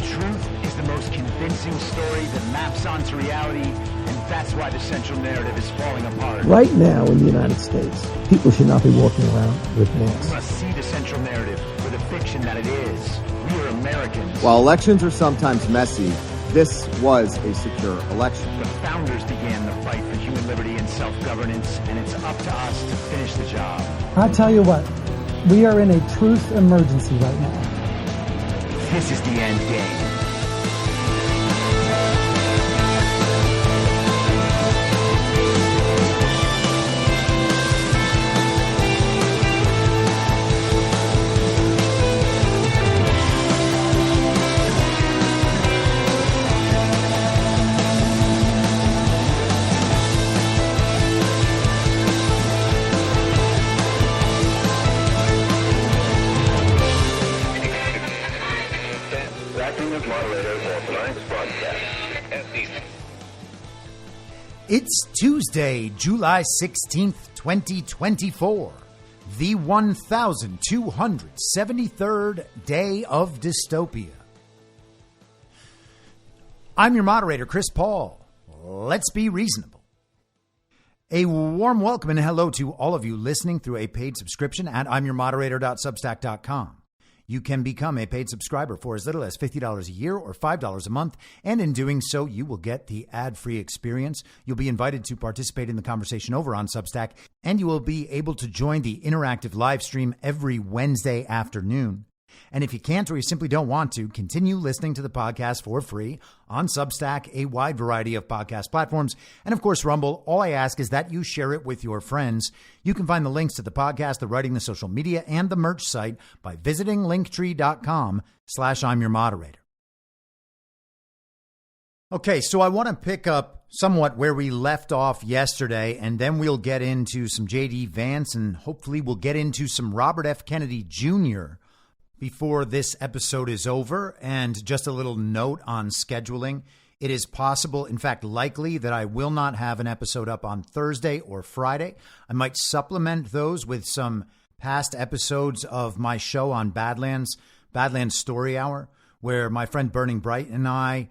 truth is the most convincing story that maps onto reality, and that's why the central narrative is falling apart. Right now in the United States, people should not be walking around with masks. We must see the central narrative for the fiction that it is. We are Americans. While elections are sometimes messy, this was a secure election. The founders began the fight for human liberty and self-governance, and it's up to us to finish the job. I'll tell you what, we are in a truth emergency right now. This is the end game. It's Tuesday, July 16th, 2024, the 1,273rd day of dystopia. I'm your moderator, Chris Paul. Let's be reasonable. A warm welcome and hello to all of you listening through a paid subscription at imyourmoderator.substack.com. You can become a paid subscriber for as little as $50 a year or $5 a month, and in doing so, you will get the ad-free experience. You'll be invited to participate in the conversation over on Substack, and you will be able to join the interactive live stream every Wednesday afternoon. And if you can't or you simply don't want to, continue listening to the podcast for free on Substack, a wide variety of podcast platforms, and of course, Rumble. All I ask is that you share it with your friends. You can find the links to the podcast, the writing, the social media, and the merch site by visiting linktree.com/I'mYourModerator. Okay, so I want to pick up somewhat where we left off yesterday, and then we'll get into some JD Vance, and hopefully we'll get into some Robert F. Kennedy Jr. before this episode is over. And just a little note on scheduling. It is possible, in fact, likely that I will not have an episode up on Thursday or Friday. I might supplement those with some past episodes of my show on Badlands Story Hour, where my friend Burning Bright and I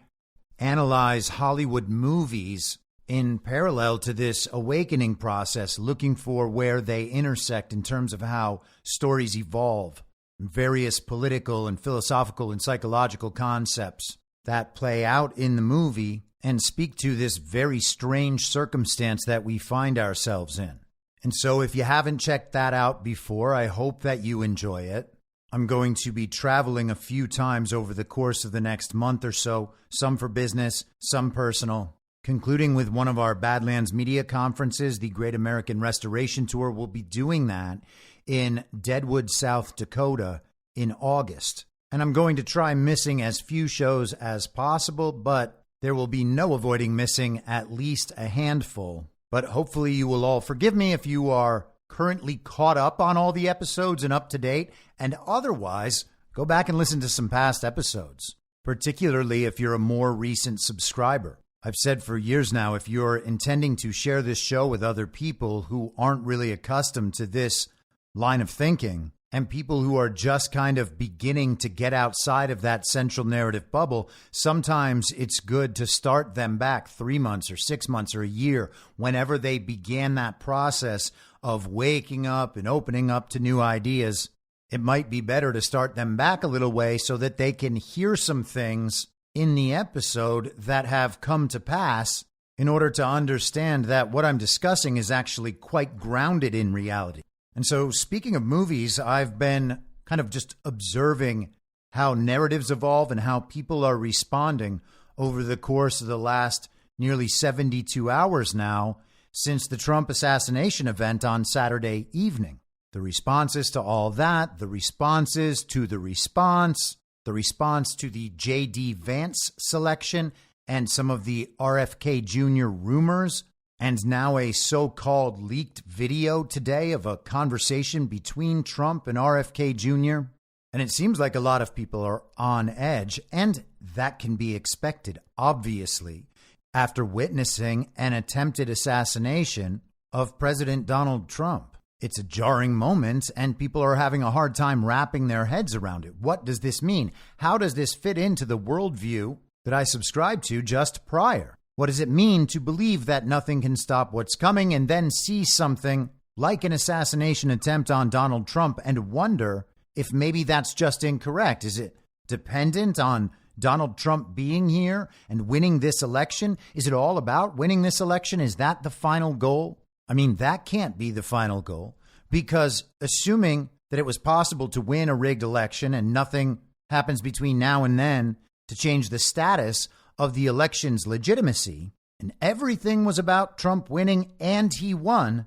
analyze Hollywood movies in parallel to this awakening process, looking for where they intersect in terms of how stories evolve. Various political and philosophical and psychological concepts that play out in the movie and speak to this very strange circumstance that we find ourselves in. And so if you haven't checked that out before, I hope that you enjoy it. I'm going to be traveling a few times over the course of the next month or so, some for business, some personal. Concluding with one of our Badlands media conferences, the Great American Restoration Tour. We'll be doing that in Deadwood, South Dakota in August. And I'm going to try missing as few shows as possible, but there will be no avoiding missing at least a handful. But hopefully you will all forgive me if you are currently caught up on all the episodes and up to date, and otherwise go back and listen to some past episodes, particularly if you're a more recent subscriber. I've said for years now, if you're intending to share this show with other people who aren't really accustomed to this line of thinking, and people who are just kind of beginning to get outside of that central narrative bubble, sometimes it's good to start them back 3 months or 6 months or a year, whenever they began that process of waking up and opening up to new ideas. It might be better to start them back a little way so that they can hear some things in the episode that have come to pass, in order to understand that what I'm discussing is actually quite grounded in reality. And so, speaking of movies, I've been kind of just observing how narratives evolve and how people are responding over the course of the last nearly 72 hours now since the Trump Assassination Event on Saturday evening. The responses to all that, the responses to the response to the JD Vance selection, and some of the RFK Jr. rumors. And now a so-called leaked video today of a conversation between Trump and RFK Jr. And it seems like a lot of people are on edge, and that can be expected, obviously, after witnessing an attempted assassination of President Donald Trump. It's a jarring moment, and people are having a hard time wrapping their heads around it. What does this mean? How does this fit into the worldview that I subscribed to just prior? What does it mean to believe that nothing can stop what's coming and then see something like an assassination attempt on Donald Trump and wonder if maybe that's just incorrect? Is it dependent on Donald Trump being here and winning this election? Is it all about winning this election? Is that the final goal? I mean, that can't be the final goal, because assuming that it was possible to win a rigged election and nothing happens between now and then to change the status of the election's legitimacy, and everything was about Trump winning and he won,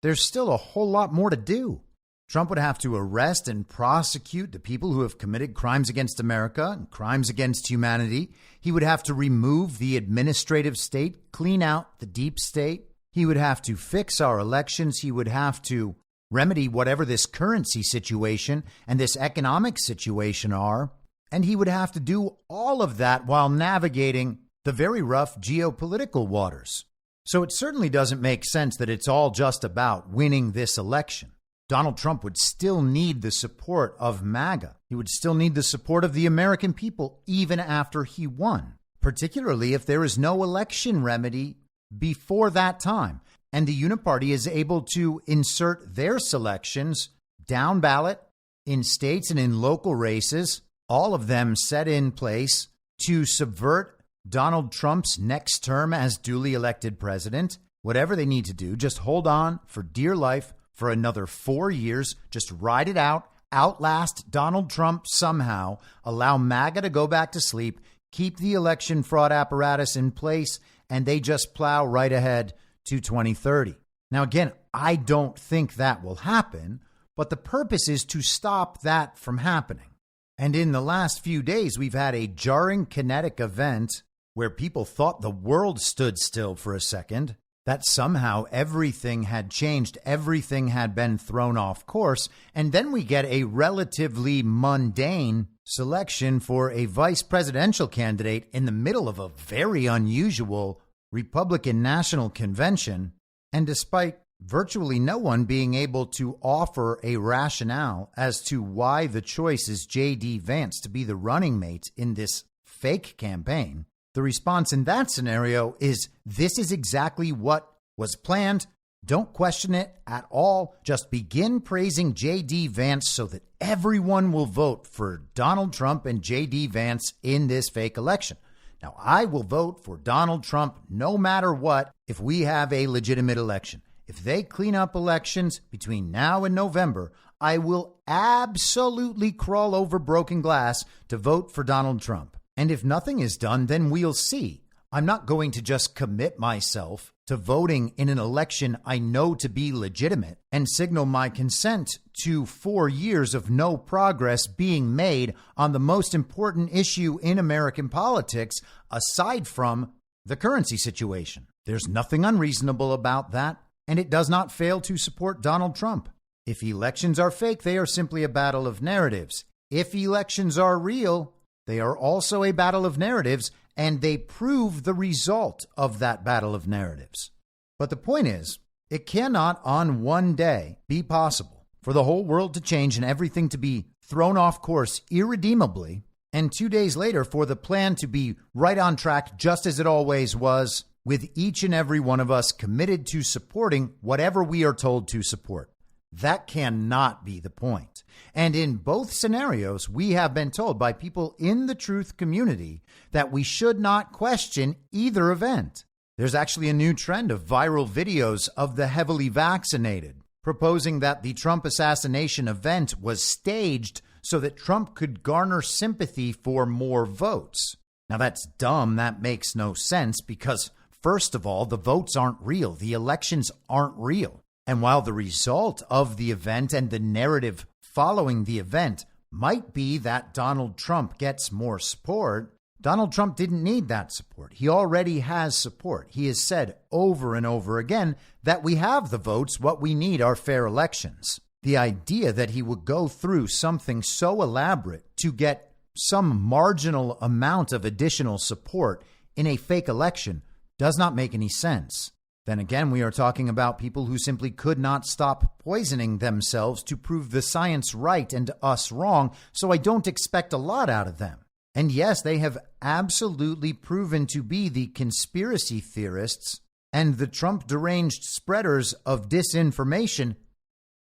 there's still a whole lot more to do. Trump would have to arrest and prosecute the people who have committed crimes against America and crimes against humanity. He would have to remove the administrative state, clean out the deep state. He would have to fix our elections. He would have to remedy whatever this currency situation and this economic situation are. And he would have to do all of that while navigating the very rough geopolitical waters. So it certainly doesn't make sense that it's all just about winning this election. Donald Trump would still need the support of MAGA. He would still need the support of the American people even after he won, particularly if there is no election remedy before that time, and the Uniparty is able to insert their selections down ballot in states and in local races, all of them set in place to subvert Donald Trump's next term as duly elected president. Whatever they need to do, just hold on for dear life for another 4 years, just ride it out, outlast Donald Trump somehow, allow MAGA to go back to sleep, keep the election fraud apparatus in place, and they just plow right ahead to 2030. Now, again, I don't think that will happen, but the purpose is to stop that from happening. And in the last few days, we've had a jarring kinetic event where people thought the world stood still for a second, that somehow everything had changed, everything had been thrown off course, and then we get a relatively mundane selection for a vice presidential candidate in the middle of a very unusual Republican National Convention. And despite virtually no one being able to offer a rationale as to why the choice is JD Vance to be the running mate in this fake campaign, the response in that scenario is this is exactly what was planned. Don't question it at all. Just begin praising JD Vance so that everyone will vote for Donald Trump and JD Vance in this fake election. Now, I will vote for Donald Trump no matter what if we have a legitimate election. If they clean up elections between now and November, I will absolutely crawl over broken glass to vote for Donald Trump. And if nothing is done, then we'll see. I'm not going to just commit myself to voting in an election I know to be legitimate and signal my consent to 4 years of no progress being made on the most important issue in American politics, aside from the currency situation. There's nothing unreasonable about that, and it does not fail to support Donald Trump. If elections are fake, they are simply a battle of narratives. If elections are real, they are also a battle of narratives, and they prove the result of that battle of narratives. But the point is, it cannot on one day be possible for the whole world to change and everything to be thrown off course irredeemably, and 2 days later for the plan to be right on track just as it always was, with each and every one of us committed to supporting whatever we are told to support. That cannot be the point. And in both scenarios, we have been told by people in the truth community that we should not question either event. There's actually a new trend of viral videos of the heavily vaccinated proposing that the Trump assassination event was staged so that Trump could garner sympathy for more votes. Now, that's dumb. That makes no sense because, first of all, the votes aren't real. The elections aren't real. And while the result of the event and the narrative following the event might be that Donald Trump gets more support, Donald Trump didn't need that support. He already has support. He has said over and over again that we have the votes. What we need are fair elections. The idea that he would go through something so elaborate to get some marginal amount of additional support in a fake election does not make any sense. Then again, we are talking about people who simply could not stop poisoning themselves to prove the science right and us wrong, so I don't expect a lot out of them. And yes, they have absolutely proven to be the conspiracy theorists and the Trump deranged spreaders of disinformation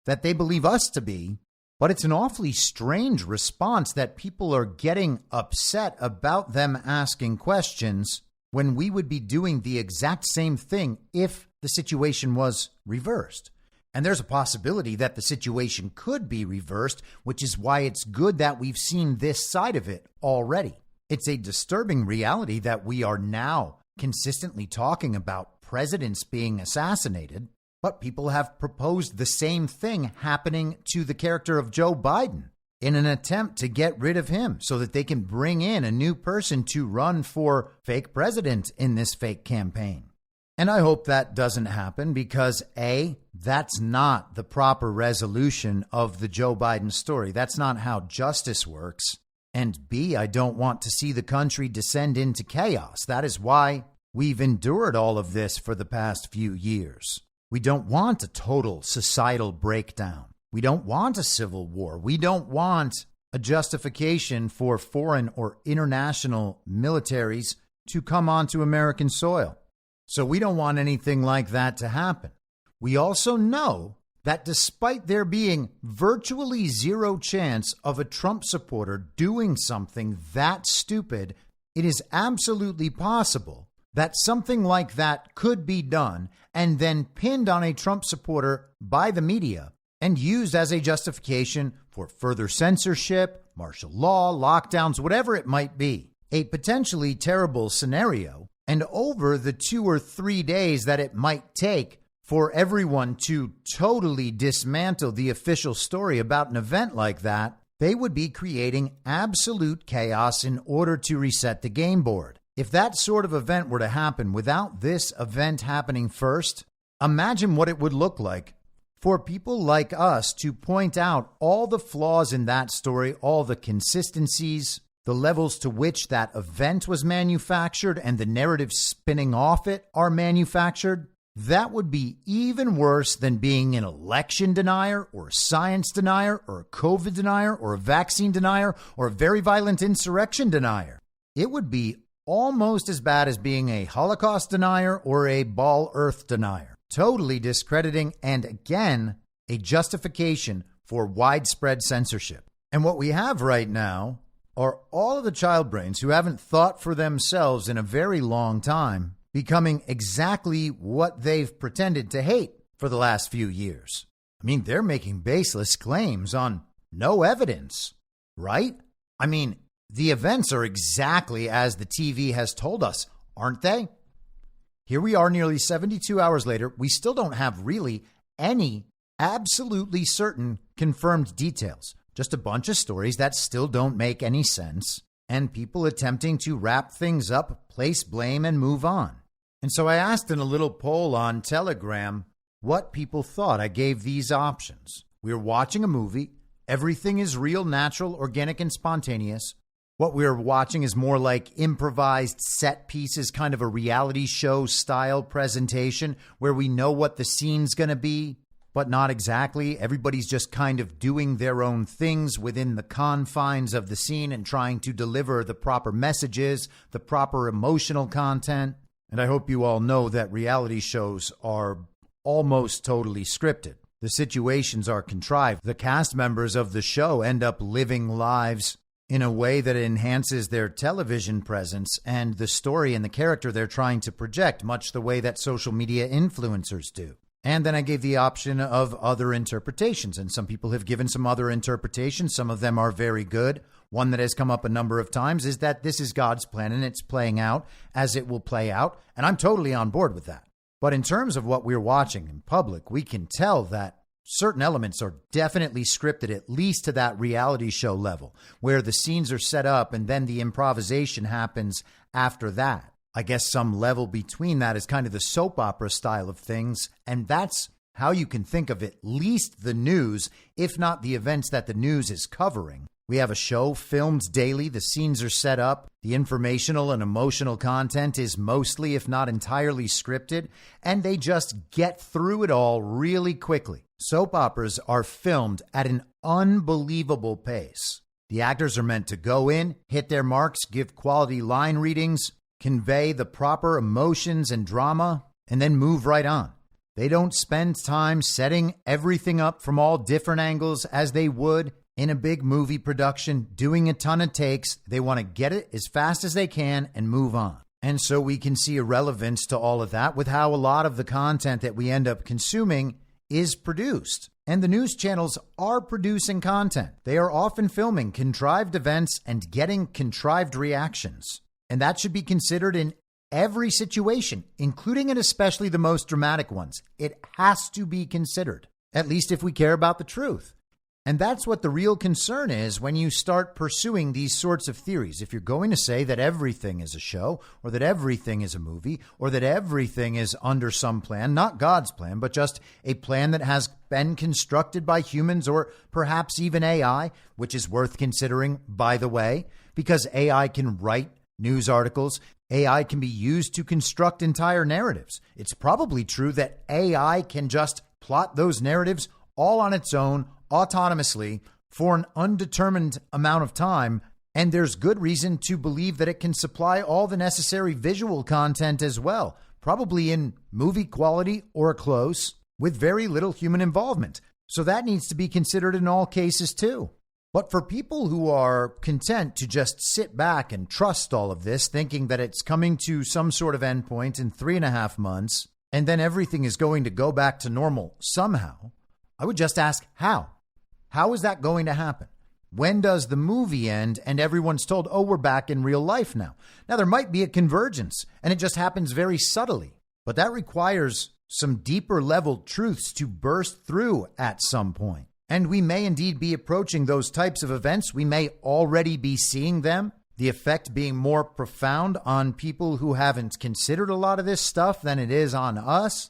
that they believe us to be. But it's an awfully strange response that people are getting upset about them asking questions when we would be doing the exact same thing if the situation was reversed. And there's a possibility that the situation could be reversed, which is why it's good that we've seen this side of it already. It's a disturbing reality that we are now consistently talking about presidents being assassinated, but people have proposed the same thing happening to the character of Joe Biden in an attempt to get rid of him so that they can bring in a new person to run for fake president in this fake campaign. And I hope that doesn't happen because A, that's not the proper resolution of the Joe Biden story. That's not how justice works. And B, I don't want to see the country descend into chaos. That is why we've endured all of this for the past few years. We don't want a total societal breakdown. We don't want a civil war. We don't want a justification for foreign or international militaries to come onto American soil. So we don't want anything like that to happen. We also know that despite there being virtually zero chance of a Trump supporter doing something that stupid, it is absolutely possible that something like that could be done and then pinned on a Trump supporter by the media and used as a justification for further censorship, martial law, lockdowns, whatever it might be. A potentially terrible scenario. And over the 2 or 3 days that it might take for everyone to totally dismantle the official story about an event like that, they would be creating absolute chaos in order to reset the game board. If that sort of event were to happen without this event happening first, imagine what it would look like for people like us to point out all the flaws in that story, all the consistencies, the levels to which that event was manufactured and the narrative spinning off it are manufactured. That would be even worse than being an election denier or a science denier or a COVID denier or a vaccine denier or a very violent insurrection denier. It would be almost as bad as being a Holocaust denier or a ball earth denier. Totally discrediting and, again, a justification for widespread censorship. And what we have right now are all of the child brains who haven't thought for themselves in a very long time becoming exactly what they've pretended to hate for the last few years. I mean, they're making baseless claims on no evidence, right? I mean, the events are exactly as the TV has told us, aren't they? Here we are nearly 72 hours later. We still don't have really any absolutely certain confirmed details. Just a bunch of stories that still don't make any sense, and people attempting to wrap things up, place blame, and move on. And so I asked in a little poll on Telegram what people thought. I gave these options. We were watching a movie. Everything is real, natural, organic, and spontaneous. What we're watching is more like improvised set pieces, kind of a reality show style presentation where we know what the scene's going to be, but not exactly. Everybody's just kind of doing their own things within the confines of the scene and trying to deliver the proper messages, the proper emotional content. And I hope you all know that reality shows are almost totally scripted. The situations are contrived. The cast members of the show end up living lives in a way that enhances their television presence and the story and the character they're trying to project, much the way that social media influencers do. And then I gave the option of other interpretations, and some people have given some other interpretations. Some of them are very good. One that has come up a number of times is that this is God's plan and it's playing out as it will play out, and I'm totally on board with that. But in terms of what we're watching in public, we can tell that certain elements are definitely scripted, at least to that reality show level, where the scenes are set up and then the improvisation happens after that. I guess some level between that is kind of the soap opera style of things, and that's how you can think of at least the news, if not the events that the news is covering. We have a show filmed daily. The scenes are set up. The informational and emotional content is mostly, if not entirely, scripted, and they just get through it all really quickly. Soap operas are filmed at an unbelievable pace. The actors are meant to go in, hit their marks, give quality line readings, convey the proper emotions and drama, and then move right on. They don't spend time setting everything up from all different angles as they would in a big movie production, doing a ton of takes. They want to get it as fast as they can and move on. And so we can see a relevance to all of that with how a lot of the content that we end up consuming is produced. And the news channels are producing content. They are often filming contrived events and getting contrived reactions. And that should be considered in every situation, including and especially the most dramatic ones. It has to be considered, at least if we care about the truth. And that's what the real concern is when you start pursuing these sorts of theories. If you're going to say that everything is a show, or that everything is a movie, or that everything is under some plan, not God's plan, but just a plan that has been constructed by humans or perhaps even AI, which is worth considering, by the way, because AI can write news articles. AI can be used to construct entire narratives. It's probably true that AI can just plot those narratives all on its own, autonomously, for an undetermined amount of time, and there's good reason to believe that it can supply all the necessary visual content as well, probably in movie quality or close, with very little human involvement. So that needs to be considered in all cases too. But for people who are content to just sit back and trust all of this, thinking that it's coming to some sort of endpoint in 3.5 months, and then everything is going to go back to normal somehow, I would just ask how. How is that going to happen? When does the movie end and everyone's told, oh, we're back in real life now? Now, there might be a convergence, and it just happens very subtly. But that requires some deeper level truths to burst through at some point. And we may indeed be approaching those types of events. We may already be seeing them, the effect being more profound on people who haven't considered a lot of this stuff than it is on us.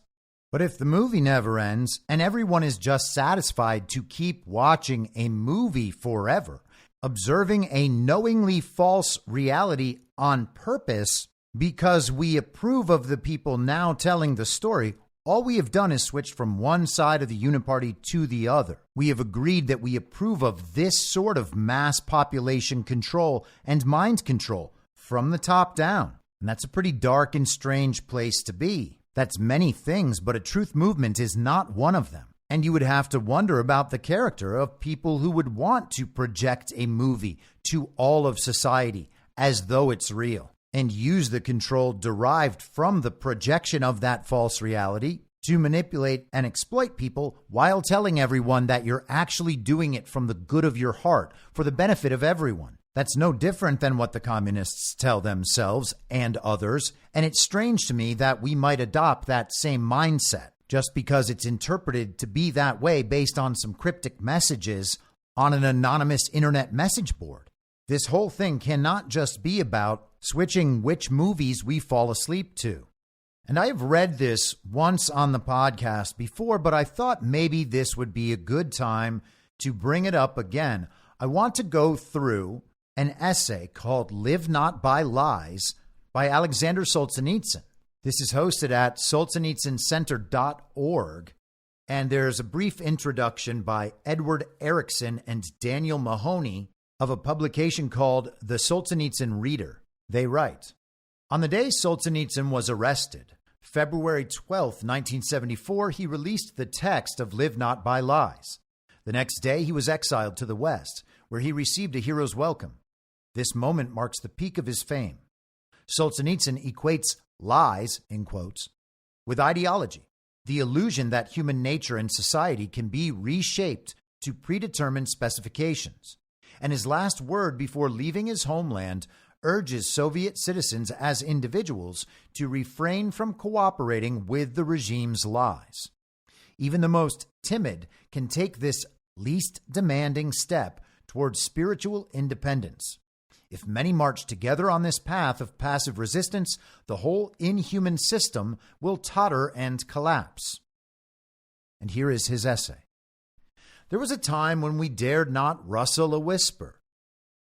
But if the movie never ends and everyone is just satisfied to keep watching a movie forever, observing a knowingly false reality on purpose because we approve of the people now telling the story, all we have done is switched from one side of the uniparty to the other. We have agreed that we approve of this sort of mass population control and mind control from the top down. And that's a pretty dark and strange place to be. That's many things, but a truth movement is not one of them. And you would have to wonder about the character of people who would want to project a movie to all of society as though it's real and use the control derived from the projection of that false reality to manipulate and exploit people while telling everyone that you're actually doing it from the good of your heart for the benefit of everyone. That's no different than what the communists tell themselves and others, and it's strange to me that we might adopt that same mindset just because it's interpreted to be that way based on some cryptic messages on an anonymous internet message board. This whole thing cannot just be about switching which movies we fall asleep to. And I have read this once on the podcast before, but I thought maybe this would be a good time to bring it up again. I want to go through an essay called Live Not by Lies by Alexander Solzhenitsyn. This is hosted at solzhenitsyncenter.org, and there's a brief introduction by Edward Erickson and Daniel Mahoney of a publication called The Solzhenitsyn Reader. They write, on the day Solzhenitsyn was arrested, February 12, 1974, he released the text of Live Not by Lies. The next day, he was exiled to the West, where he received a hero's welcome. This moment marks the peak of his fame. Solzhenitsyn equates lies, in quotes, with ideology, the illusion that human nature and society can be reshaped to predetermined specifications. And his last word before leaving his homeland urges Soviet citizens as individuals to refrain from cooperating with the regime's lies. Even the most timid can take this least demanding step towards spiritual independence. If many march together on this path of passive resistance, the whole inhuman system will totter and collapse. And here is his essay. There was a time when we dared not rustle a whisper,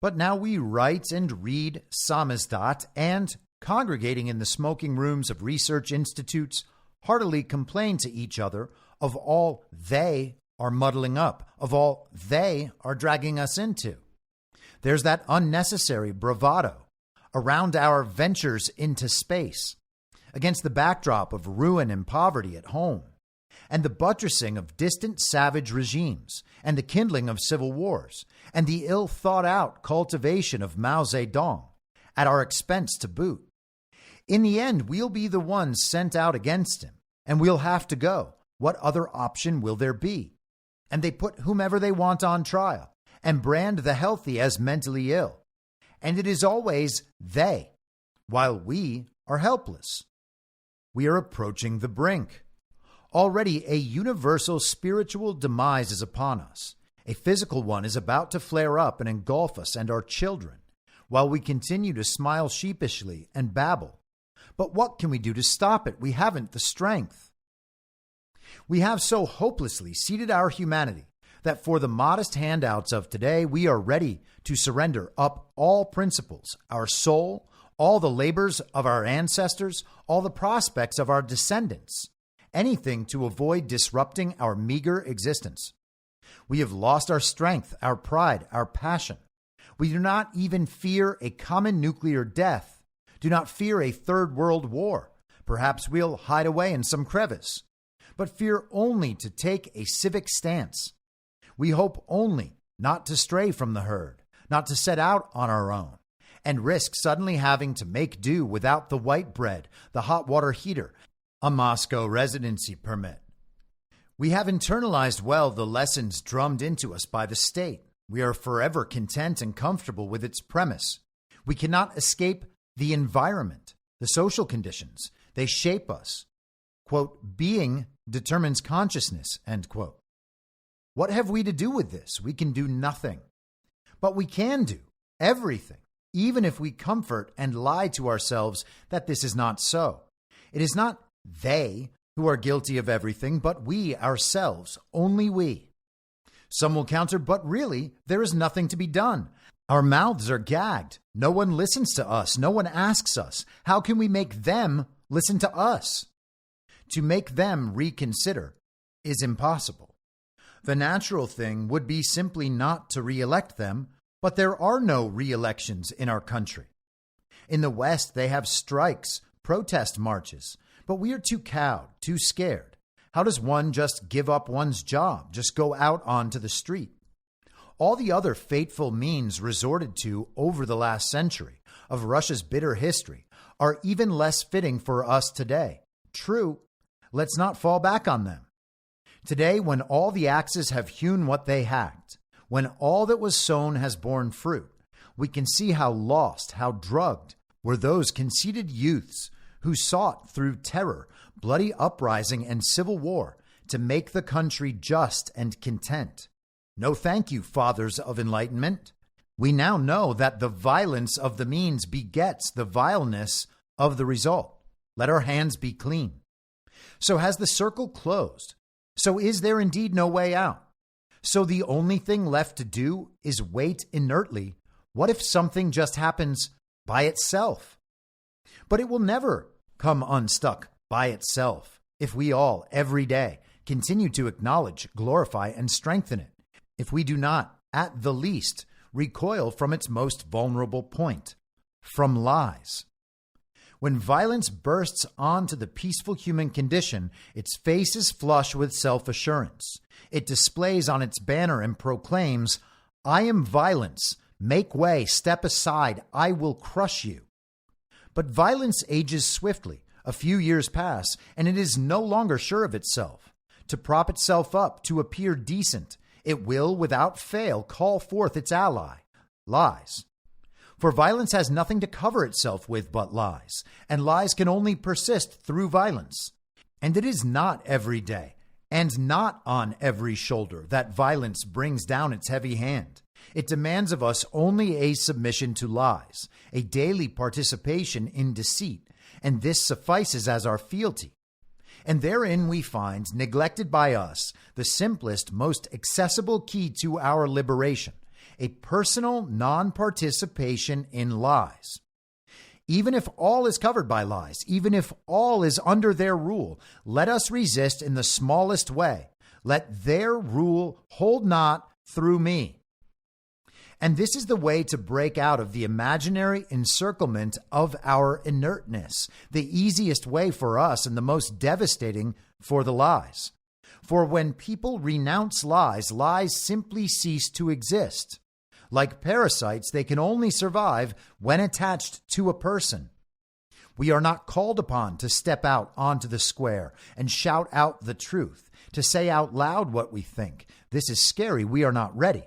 But now we write and read samizdat and, congregating in the smoking rooms of research institutes, heartily complain to each other of all they are muddling up, of all they are dragging us into. There's that unnecessary bravado around our ventures into space, against the backdrop of ruin and poverty at home, and the buttressing of distant savage regimes, and the kindling of civil wars, and the ill-thought-out cultivation of Mao Zedong, at our expense to boot. In the end, we'll be the ones sent out against him, and we'll have to go. What other option will there be? And they put whomever they want on trial, and brand the healthy as mentally ill. And it is always they, while we are helpless. We are approaching the brink. Already a universal spiritual demise is upon us. A physical one is about to flare up and engulf us and our children, while we continue to smile sheepishly and babble. But what can we do to stop it? We haven't the strength. We have so hopelessly ceded our humanity that for the modest handouts of today, we are ready to surrender up all principles, our soul, all the labors of our ancestors, all the prospects of our descendants, anything to avoid disrupting our meager existence. We have lost our strength, our pride, our passion. We do not even fear a common nuclear death, do not fear a third world war. Perhaps we'll hide away in some crevice, but fear only to take a civic stance. We hope only not to stray from the herd, not to set out on our own, and risk suddenly having to make do without the white bread, the hot water heater, a Moscow residency permit. We have internalized well the lessons drummed into us by the state. We are forever content and comfortable with its premise. We cannot escape the environment, the social conditions. They shape us. Quote, being determines consciousness, end quote. What have we to do with this? We can do nothing. But we can do everything, even if we comfort and lie to ourselves that this is not so. It is not they who are guilty of everything, but we ourselves, only we. Some will counter, but really, there is nothing to be done. Our mouths are gagged. No one listens to us. No one asks us. How can we make them listen to us? To make them reconsider is impossible. The natural thing would be simply not to re-elect them, but there are no re-elections in our country. In the West, they have strikes, protest marches, but we are too cowed, too scared. How does one just give up one's job, just go out onto the street? All the other fateful means resorted to over the last century of Russia's bitter history are even less fitting for us today. True, let's not fall back on them. Today, when all the axes have hewn what they hacked, when all that was sown has borne fruit, we can see how lost, how drugged were those conceited youths who sought through terror, bloody uprising, and civil war to make the country just and content. No thank you, fathers of enlightenment. We now know that the violence of the means begets the vileness of the result. Let our hands be clean. So has the circle closed? So is there indeed no way out? So the only thing left to do is wait inertly. What if something just happens by itself? But it will never come unstuck by itself if we all, every day, continue to acknowledge, glorify, and strengthen it. If we do not, at the least, recoil from its most vulnerable point, from lies. When violence bursts onto the peaceful human condition, its face is flush with self-assurance. It displays on its banner and proclaims, I am violence. Make way. Step aside. I will crush you. But violence ages swiftly. A few years pass, and it is no longer sure of itself. To prop itself up, to appear decent, it will, without fail, call forth its ally, lies. For violence has nothing to cover itself with but lies, and lies can only persist through violence. And it is not every day, and not on every shoulder, that violence brings down its heavy hand. It demands of us only a submission to lies, a daily participation in deceit, and this suffices as our fealty. And therein we find, neglected by us, the simplest, most accessible key to our liberation, a personal non-participation in lies. Even if all is covered by lies, even if all is under their rule, let us resist in the smallest way. Let their rule hold not through me. And this is the way to break out of the imaginary encirclement of our inertness, the easiest way for us and the most devastating for the lies. For when people renounce lies, lies simply cease to exist. Like parasites, they can only survive when attached to a person. We are not called upon to step out onto the square and shout out the truth, to say out loud what we think. This is scary. We are not ready.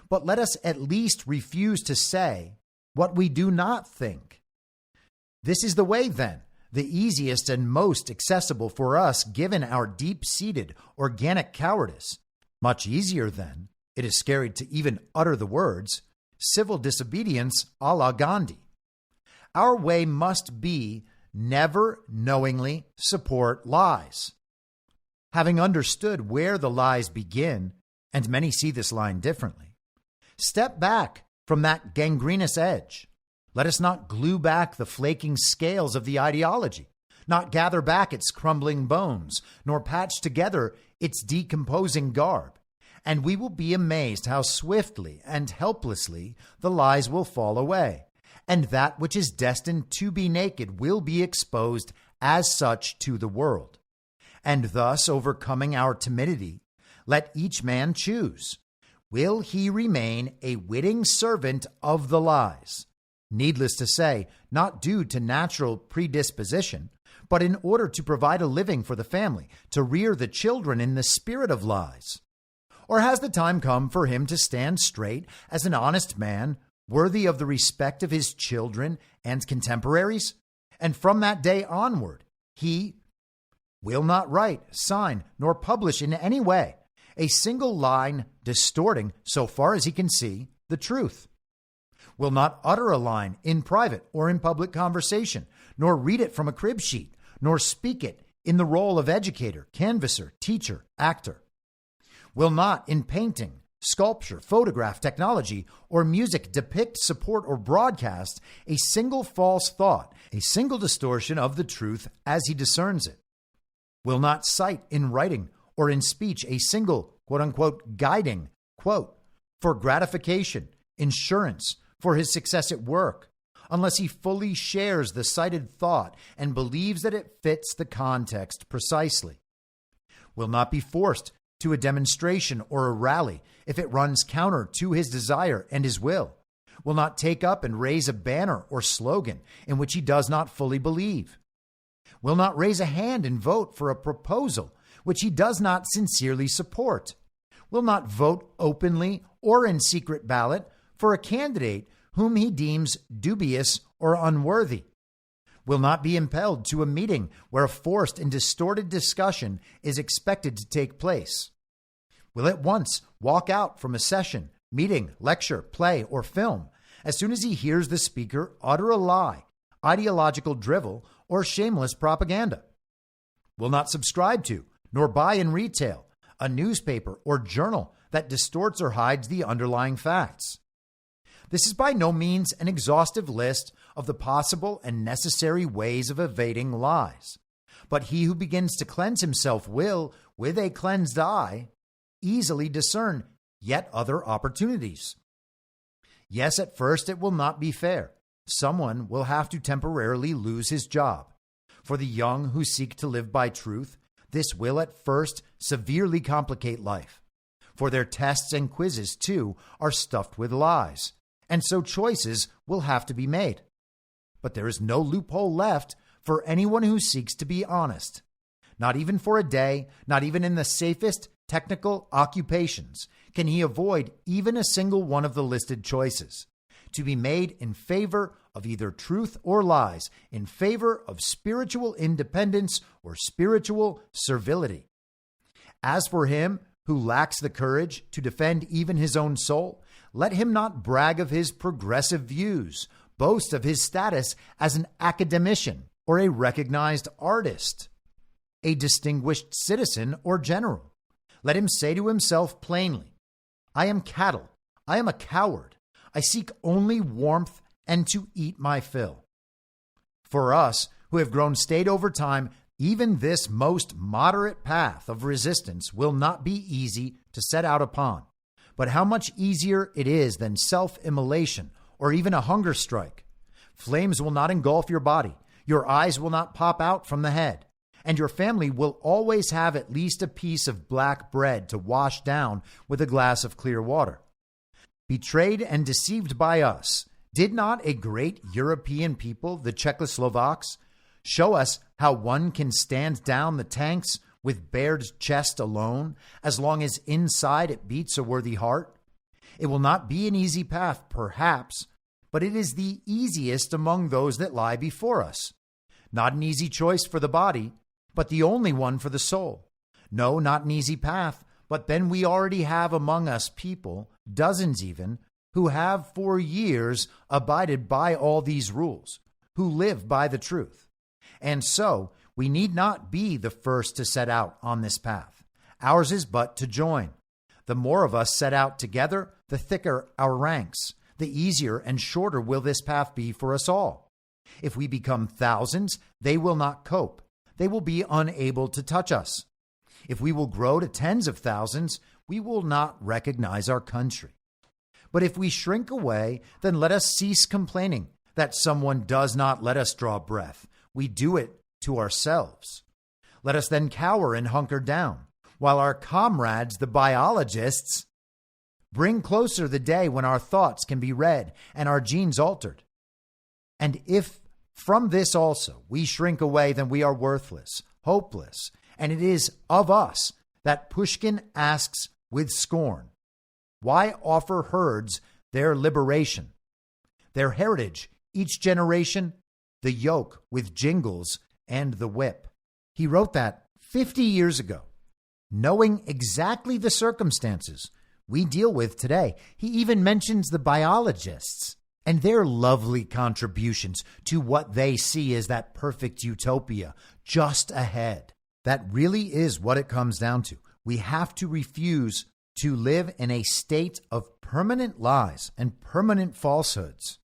But let us at least refuse to say what we do not think. This is the way, then, the easiest and most accessible for us, given our deep-seated organic cowardice. Much easier, then, it is scary to even utter the words, civil disobedience a la Gandhi. Our way must be never knowingly support lies. Having understood where the lies begin, and many see this line differently, step back from that gangrenous edge. Let us not glue back the flaking scales of the ideology, not gather back its crumbling bones, nor patch together its decomposing garb. And we will be amazed how swiftly and helplessly the lies will fall away, and that which is destined to be naked will be exposed as such to the world. And thus, overcoming our timidity, let each man choose. Will he remain a witting servant of the lies? Needless to say, not due to natural predisposition, but in order to provide a living for the family, to rear the children in the spirit of lies? Or has the time come for him to stand straight as an honest man, worthy of the respect of his children and contemporaries? And from that day onward, he will not write, sign, nor publish in any way a single line distorting, so far as he can see, the truth. Will not utter a line in private or in public conversation, nor read it from a crib sheet, nor speak it in the role of educator, canvasser, teacher, actor. Will not in painting, sculpture, photograph, technology, or music depict, support, or broadcast a single false thought, a single distortion of the truth as he discerns it. Will not cite in writing or in speech a single, quote unquote, guiding quote for gratification, insurance for his success at work, unless he fully shares the cited thought and believes that it fits the context precisely. Will not be forced to a demonstration or a rally if it runs counter to his desire and his will. Will not take up and raise a banner or slogan in which he does not fully believe. Will not raise a hand and vote for a proposal which he does not sincerely support. Will not vote openly or in secret ballot for a candidate whom he deems dubious or unworthy. Will not be impelled to a meeting where a forced and distorted discussion is expected to take place. Will at once walk out from a session, meeting, lecture, play, or film as soon as he hears the speaker utter a lie, ideological drivel, or shameless propaganda. Will not subscribe to, nor buy in retail, a newspaper or journal that distorts or hides the underlying facts. This is by no means an exhaustive list of the possible and necessary ways of evading lies. But he who begins to cleanse himself will, with a cleansed eye, easily discern yet other opportunities. Yes, at first it will not be fair. Someone will have to temporarily lose his job. For the young who seek to live by truth, this will at first severely complicate life. For their tests and quizzes, too, are stuffed with lies, and so choices will have to be made. But there is no loophole left for anyone who seeks to be honest. Not even for a day, not even in the safest technical occupations, can he avoid even a single one of the listed choices, to be made in favor of either truth or lies, in favor of spiritual independence or spiritual servility. As for him who lacks the courage to defend even his own soul, let him not brag of his progressive views, boast of his status as an academician or a recognized artist, a distinguished citizen or general. Let him say to himself plainly, I am cattle, I am a coward. I seek only warmth and to eat my fill. For us, who have grown staid over time, even this most moderate path of resistance will not be easy to set out upon. But how much easier it is than self-immolation or even a hunger strike. Flames will not engulf your body. Your eyes will not pop out from the head. And your family will always have at least a piece of black bread to wash down with a glass of clear water. Betrayed and deceived by us, did not a great European people, the Czechoslovaks, show us how one can stand down the tanks with bared chest alone, as long as inside it beats a worthy heart? It will not be an easy path, perhaps, but it is the easiest among those that lie before us. Not an easy choice for the body, but the only one for the soul. No, not an easy path, but then we already have among us people, dozens even, who have for years abided by all these rules, who live by the truth. And so we need not be the first to set out on this path. Ours is but to join. The more of us set out together, the thicker our ranks, the easier and shorter will this path be for us all. If we become thousands, they will not cope. They will be unable to touch us. If we will grow to tens of thousands, we will not recognize our country. But if we shrink away, then let us cease complaining that someone does not let us draw breath. We do it to ourselves. Let us then cower and hunker down, while our comrades, the biologists, bring closer the day when our thoughts can be read and our genes altered. And if from this also we shrink away, then we are worthless, hopeless, and it is of us that Pushkin asks with scorn, why offer herds their liberation, their heritage, each generation, the yoke with jingles and the whip? He wrote that 50 years ago, knowing exactly the circumstances we deal with today. He even mentions the biologists and their lovely contributions to what they see as that perfect utopia just ahead. That really is what it comes down to. We have to refuse to live in a state of permanent lies and permanent falsehoods.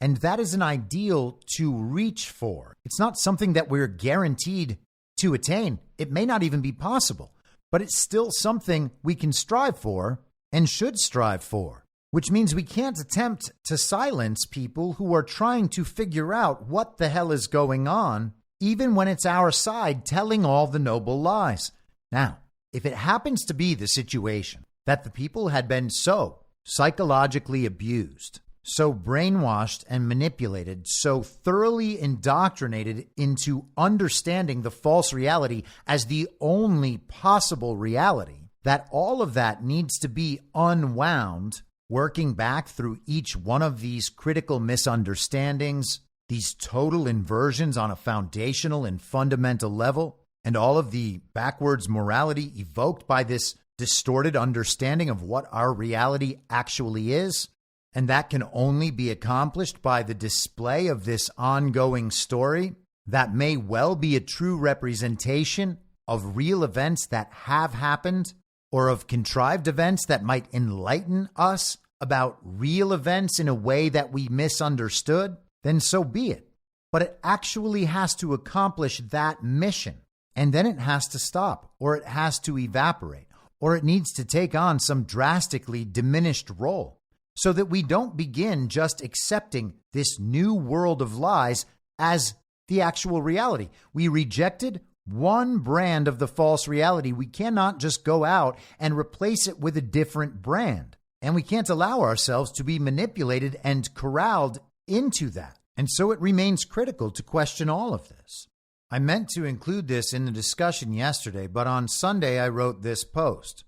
And that is an ideal to reach for. It's not something that we're guaranteed to attain. It may not even be possible, but it's still something we can strive for and should strive for, which means we can't attempt to silence people who are trying to figure out what the hell is going on, even when it's our side telling all the noble lies. Now, if it happens to be the situation that the people had been so psychologically abused, so brainwashed and manipulated, so thoroughly indoctrinated into understanding the false reality as the only possible reality, that all of that needs to be unwound, working back through each one of these critical misunderstandings, these total inversions on a foundational and fundamental level, and all of the backwards morality evoked by this distorted understanding of what our reality actually is. And that can only be accomplished by the display of this ongoing story that may well be a true representation of real events that have happened, or of contrived events that might enlighten us about real events in a way that we misunderstood. Then so be it. But it actually has to accomplish that mission. And then it has to stop, or it has to evaporate, or it needs to take on some drastically diminished role, so that we don't begin just accepting this new world of lies as the actual reality. We rejected one brand of the false reality. We cannot just go out and replace it with a different brand. And we can't allow ourselves to be manipulated and corralled into that. And so it remains critical to question all of this. I meant to include this in the discussion yesterday, but on Sunday I wrote this post.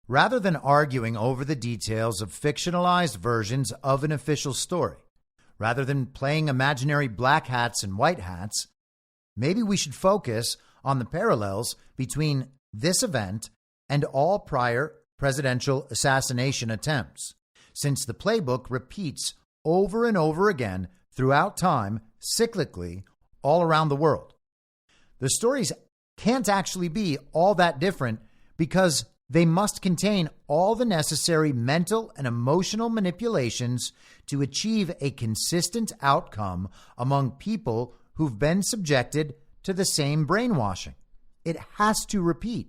Rather than arguing over the details of fictionalized versions of an official story, rather than playing imaginary black hats and white hats, maybe we should focus on the parallels between this event and all prior presidential assassination attempts, since the playbook repeats over and over again throughout time, cyclically, all around the world. The stories can't actually be all that different because They must contain all the necessary mental and emotional manipulations to achieve a consistent outcome among people who've been subjected to the same brainwashing. It has to repeat.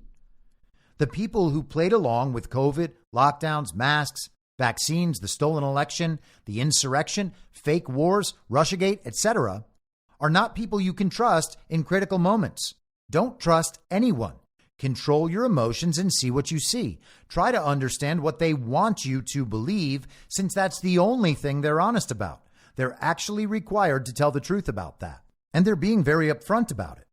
The people who played along with COVID, lockdowns, masks, vaccines, the stolen election, the insurrection, fake wars, Russiagate, etc., are not people you can trust in critical moments. Don't trust anyone. Control your emotions and see what you see. Try to understand what they want you to believe, since that's the only thing they're honest about. They're actually required to tell the truth about that. And they're being very upfront about it.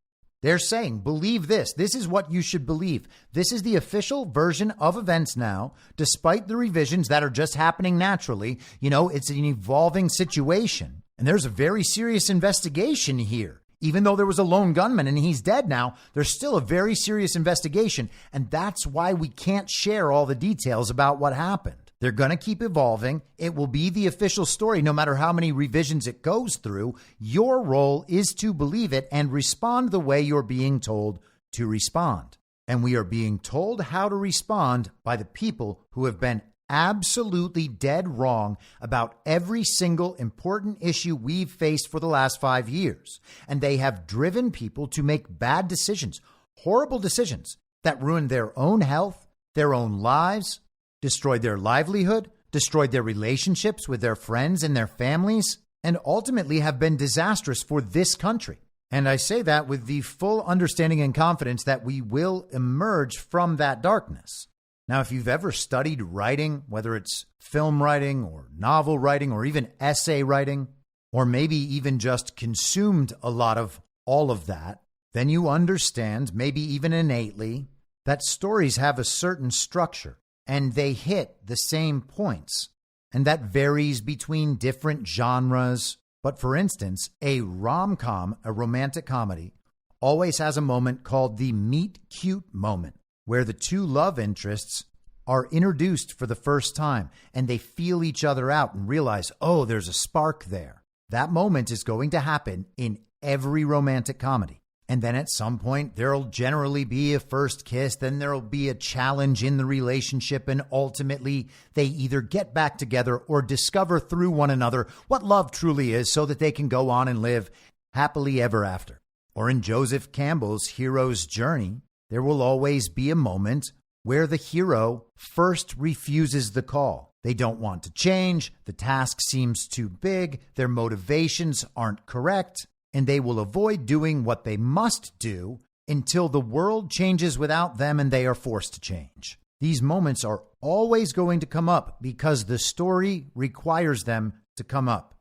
They're saying, believe this. This is what you should believe. This is the official version of events now, despite the revisions that are just happening naturally. It's an evolving situation. And there's a very serious investigation here. Even though there was a lone gunman and he's dead now, there's still a very serious investigation. And that's why we can't share all the details about what happened. They're going to keep evolving. It will be the official story no matter how many revisions it goes through. Your role is to believe it and respond the way you're being told to respond. And we are being told how to respond by the people who have been absolutely dead wrong about every single important issue we've faced for the last 5 years. And they have driven people to make bad decisions, horrible decisions that ruined their own health, their own lives, destroyed their livelihood, destroyed their relationships with their friends and their families, and ultimately have been disastrous for this country. And I say that with the full understanding and confidence that we will emerge from that darkness. Now, if you've ever studied writing, whether it's film writing or novel writing or even essay writing, or maybe even just consumed a lot of all of that, then you understand, maybe even innately, that stories have a certain structure and they hit the same points. And that varies between different genres. But for instance, a rom-com, a romantic comedy, always has a moment called the meet cute moment, where the two love interests are introduced for the first time and they feel each other out and realize, oh, there's a spark there. That moment is going to happen in every romantic comedy. And then at some point, there'll generally be a first kiss, then there'll be a challenge in the relationship, and ultimately they either get back together or discover through one another what love truly is so that they can go on and live happily ever after. Or in Joseph Campbell's hero's journey, there will always be a moment where the hero first refuses the call. They don't want to change, the task seems too big, their motivations aren't correct, and they will avoid doing what they must do until the world changes without them and they are forced to change. These moments are always going to come up because the story requires them to come up.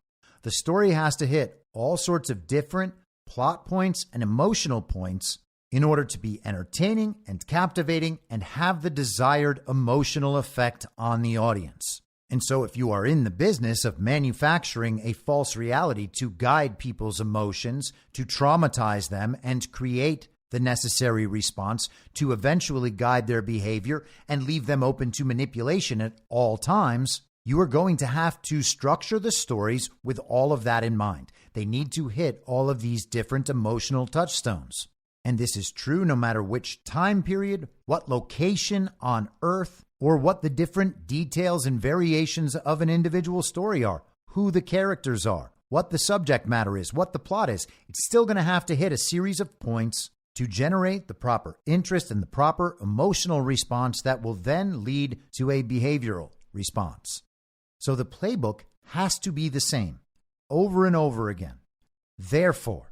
The story has to hit all sorts of different plot points and emotional points in order to be entertaining and captivating and have the desired emotional effect on the audience. And so if you are in the business of manufacturing a false reality to guide people's emotions, to traumatize them and create the necessary response to eventually guide their behavior and leave them open to manipulation at all times, you are going to have to structure the stories with all of that in mind. They need to hit all of these different emotional touchstones. And this is true no matter which time period, what location on Earth, or what the different details and variations of an individual story are, who the characters are, what the subject matter is, what the plot is. It's still going to have to hit a series of points to generate the proper interest and the proper emotional response that will then lead to a behavioral response. So the playbook has to be the same over and over again. Therefore,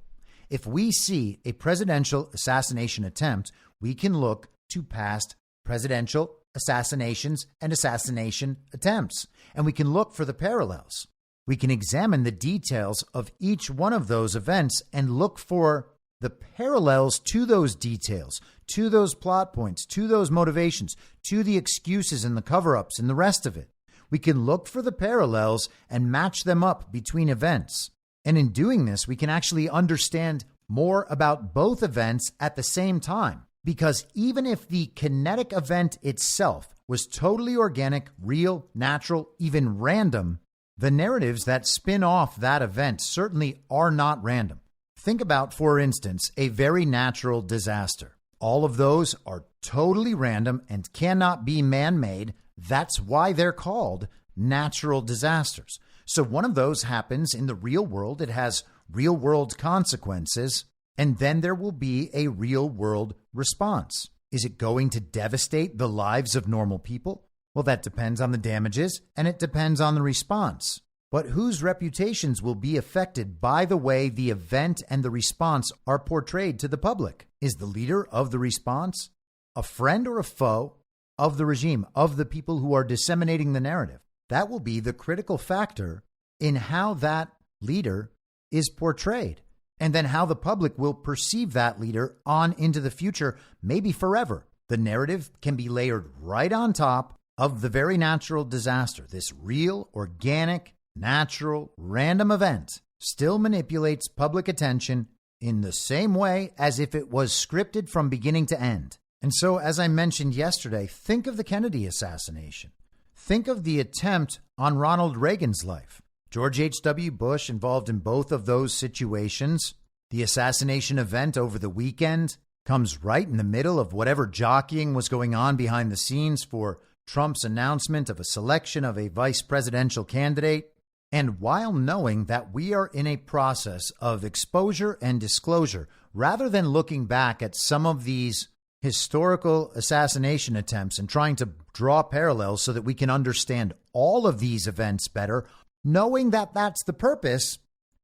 if we see a presidential assassination attempt, we can look to past presidential assassinations and assassination attempts, and we can look for the parallels. We can examine the details of each one of those events and look for the parallels to those details, to those plot points, to those motivations, to the excuses and the cover-ups and the rest of it. We can look for the parallels and match them up between events. And in doing this, we can actually understand more about both events at the same time. Because even if the kinetic event itself was totally organic, real, natural, even random, the narratives that spin off that event certainly are not random. Think about, for instance, a very natural disaster. All of those are totally random and cannot be man-made. That's why they're called natural disasters. So one of those happens in the real world. It has real world consequences, and then there will be a real world response. Is it going to devastate the lives of normal people? Well, that depends on the damages, and it depends on the response. But whose reputations will be affected by the way the event and the response are portrayed to the public? Is the leader of the response a friend or a foe of the regime, of the people who are disseminating the narrative? That will be the critical factor in how that leader is portrayed, and then how the public will perceive that leader on into the future, maybe forever. The narrative can be layered right on top of the very natural disaster. This real, organic, natural, random event still manipulates public attention in the same way as if it was scripted from beginning to end. And so, as I mentioned yesterday, think of the Kennedy assassination. Think of the attempt on Ronald Reagan's life. George H.W. Bush involved in both of those situations. The assassination event over the weekend comes right in the middle of whatever jockeying was going on behind the scenes for Trump's announcement of a selection of a vice presidential candidate. And while knowing that we are in a process of exposure and disclosure, rather than looking back at some of these historical assassination attempts and trying to draw parallels so that we can understand all of these events better, knowing that that's the purpose,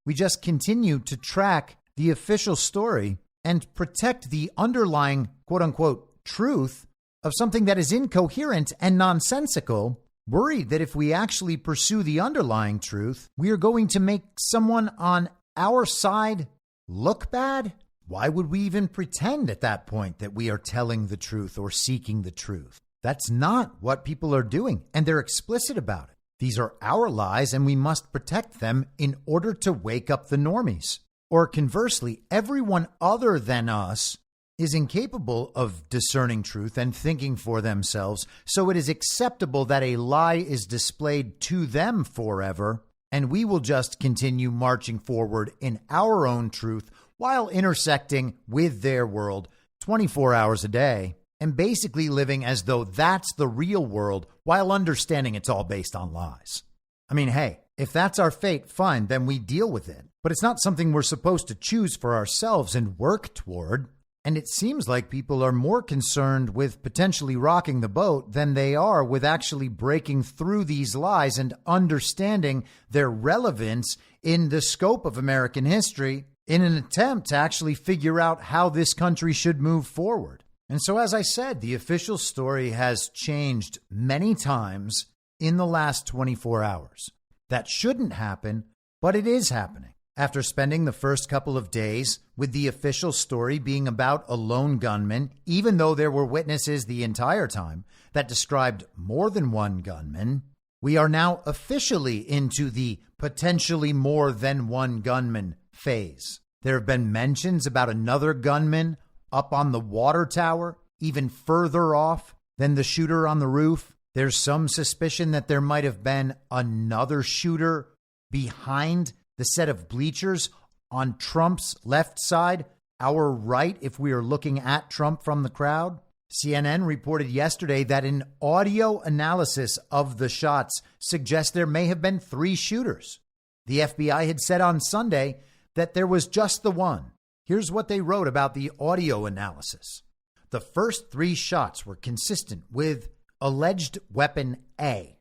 we just continue to track the official story and protect the underlying quote-unquote truth of something that is incoherent and nonsensical, worried that if we actually pursue the underlying truth, we are going to make someone on our side look bad. Why would we even pretend at that point that we are telling the truth or seeking the truth? That's not what people are doing, and they're explicit about it. These are our lies, and we must protect them in order to wake up the normies. Or conversely, everyone other than us is incapable of discerning truth and thinking for themselves, so it is acceptable that a lie is displayed to them forever, and we will just continue marching forward in our own truth while intersecting with their world 24 hours a day and basically living as though that's the real world while understanding it's all based on lies. I mean, hey, if that's our fate, fine, then we deal with it. But it's not something we're supposed to choose for ourselves and work toward. And it seems like people are more concerned with potentially rocking the boat than they are with actually breaking through these lies and understanding their relevance in the scope of American history in an attempt to actually figure out how this country should move forward. And so, as I said, the official story has changed many times in the last 24 hours. That shouldn't happen, but it is happening. After spending the first couple of days with the official story being about a lone gunman, even though there were witnesses the entire time that described more than one gunman, we are now officially into the potentially more than one gunman phase. There have been mentions about another gunman up on the water tower, even further off than the shooter on the roof. There's some suspicion that there might have been another shooter behind the set of bleachers on Trump's left side, our right if we are looking at Trump from the crowd. CNN reported yesterday that an audio analysis of the shots suggests there may have been 3 shooters. The FBI had said on Sunday that there was just the one. Here's what they wrote about the audio analysis. The first 3 shots were consistent with alleged weapon A.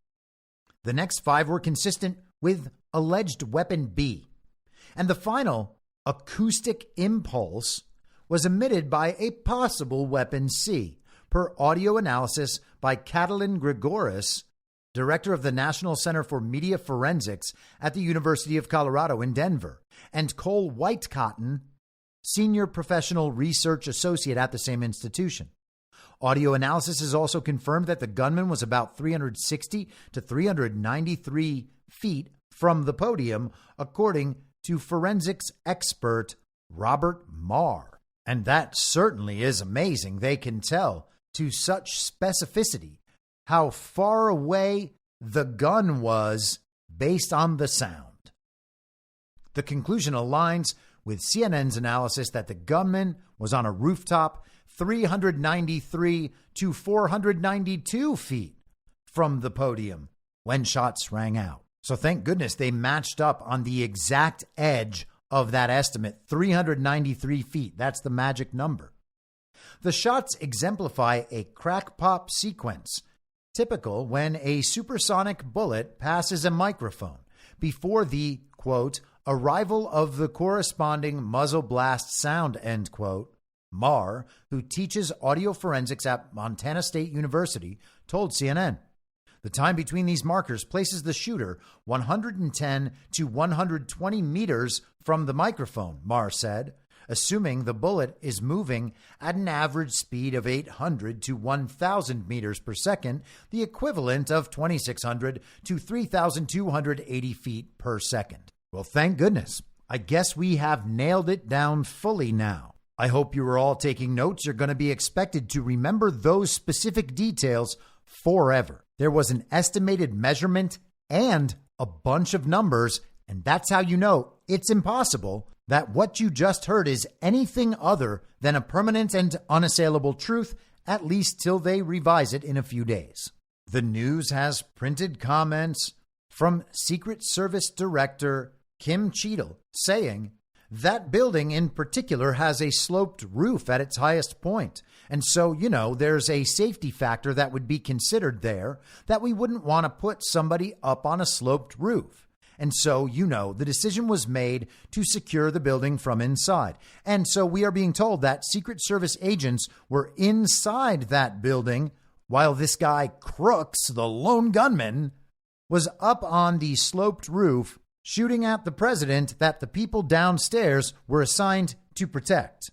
The next 5 were consistent with alleged weapon B. And the final acoustic impulse was emitted by a possible weapon C, per audio analysis by Catalin Gregoris, director of the National Center for Media Forensics at the University of Colorado in Denver, and Cole Whitecotton, senior professional research associate at the same institution. Audio analysis has also confirmed that the gunman was about 360 to 393 feet from the podium, according to forensics expert Robert Marr. And that certainly is amazing. They can tell to such specificity how far away the gun was based on the sound. The conclusion aligns with CNN's analysis that the gunman was on a rooftop 393 to 492 feet from the podium when shots rang out. So thank goodness they matched up on the exact edge of that estimate, 393 feet. That's the magic number. The shots exemplify a crack-pop sequence, typical when a supersonic bullet passes a microphone before the, quote, arrival of the corresponding muzzle blast sound, end quote. Marr, who teaches audio forensics at Montana State University, told CNN. The time between these markers places the shooter 110 to 120 meters from the microphone, Marr said, assuming the bullet is moving at an average speed of 800 to 1,000 meters per second, the equivalent of 2,600 to 3,280 feet per second. Well, thank goodness. I guess we have nailed it down fully now. I hope you are all taking notes. You're going to be expected to remember those specific details forever. There was an estimated measurement and a bunch of numbers, and that's how you know it's impossible that what you just heard is anything other than a permanent and unassailable truth, at least till they revise it in a few days. The news has printed comments from Secret Service Director Kim Cheadle saying, that building in particular has a sloped roof at its highest point. And so, there's a safety factor that would be considered there that we wouldn't want to put somebody up on a sloped roof. And so, the decision was made to secure the building from inside. And so we are being told that Secret Service agents were inside that building while this guy Crooks, the lone gunman, was up on the sloped roof shooting at the president that the people downstairs were assigned to protect.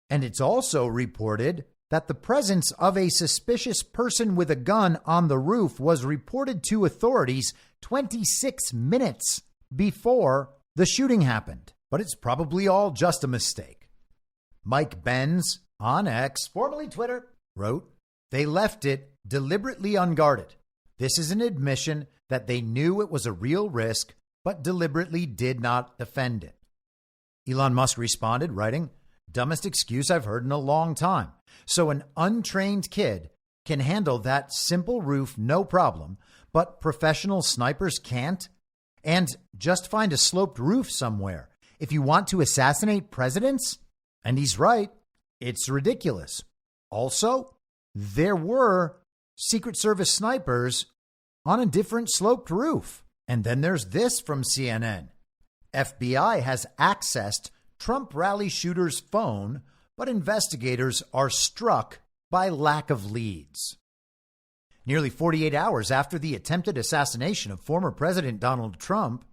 And it's also reported that the presence of a suspicious person with a gun on the roof was reported to authorities 26 minutes before the shooting happened. But it's probably all just a mistake. Mike Benz on X, formerly Twitter, wrote, they left it deliberately unguarded. This is an admission that they knew it was a real risk, but deliberately did not defend it. Elon Musk responded, writing, dumbest excuse I've heard in a long time. So an untrained kid can handle that simple roof no problem, but professional snipers can't? And just find a sloped roof somewhere. If you want to assassinate presidents? And he's right. It's ridiculous. Also, there were Secret Service snipers on a different sloped roof. And then there's this from CNN. FBI has accessed Trump rally shooter's phone, but investigators are struck by lack of leads. Nearly 48 hours after the attempted assassination of former President Donald Trump,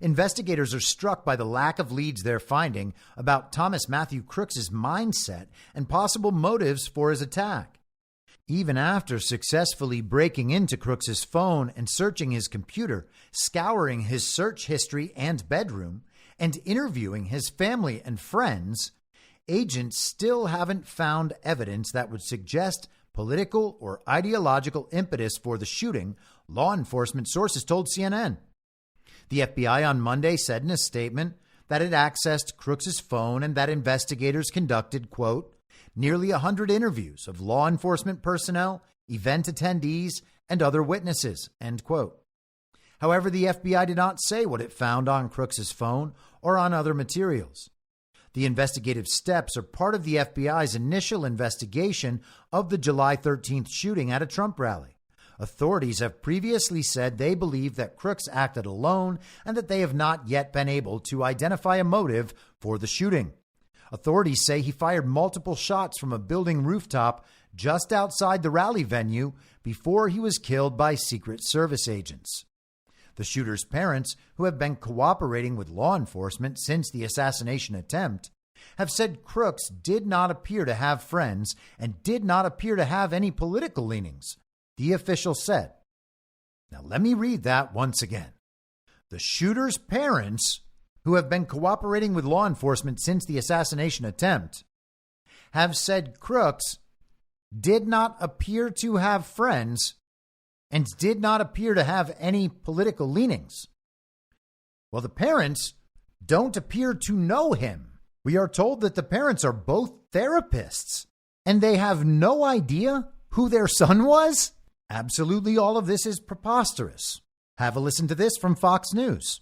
investigators are struck by the lack of leads they're finding about Thomas Matthew Crooks's mindset and possible motives for his attack. Even after successfully breaking into Crooks's phone and searching his computer, scouring his search history and bedroom, and interviewing his family and friends, agents still haven't found evidence that would suggest political or ideological impetus for the shooting, law enforcement sources told CNN. The FBI on Monday said in a statement that it accessed Crooks's phone and that investigators conducted, quote, nearly 100 interviews of law enforcement personnel, event attendees, and other witnesses, end quote. However, the FBI did not say what it found on Crooks's phone or on other materials. The investigative steps are part of the FBI's initial investigation of the July 13th shooting at a Trump rally. Authorities have previously said they believe that Crooks acted alone and that they have not yet been able to identify a motive for the shooting. Authorities say he fired multiple shots from a building rooftop just outside the rally venue before he was killed by Secret Service agents. The shooter's parents, who have been cooperating with law enforcement since the assassination attempt, have said Crooks did not appear to have friends and did not appear to have any political leanings, the official said. Now, let me read that once again. The shooter's parents, who have been cooperating with law enforcement since the assassination attempt, have said Crooks did not appear to have friends and did not appear to have any political leanings. Well, the parents don't appear to know him. We are told that the parents are both therapists and they have no idea who their son was? Absolutely all of this is preposterous. Have a listen to this from Fox News.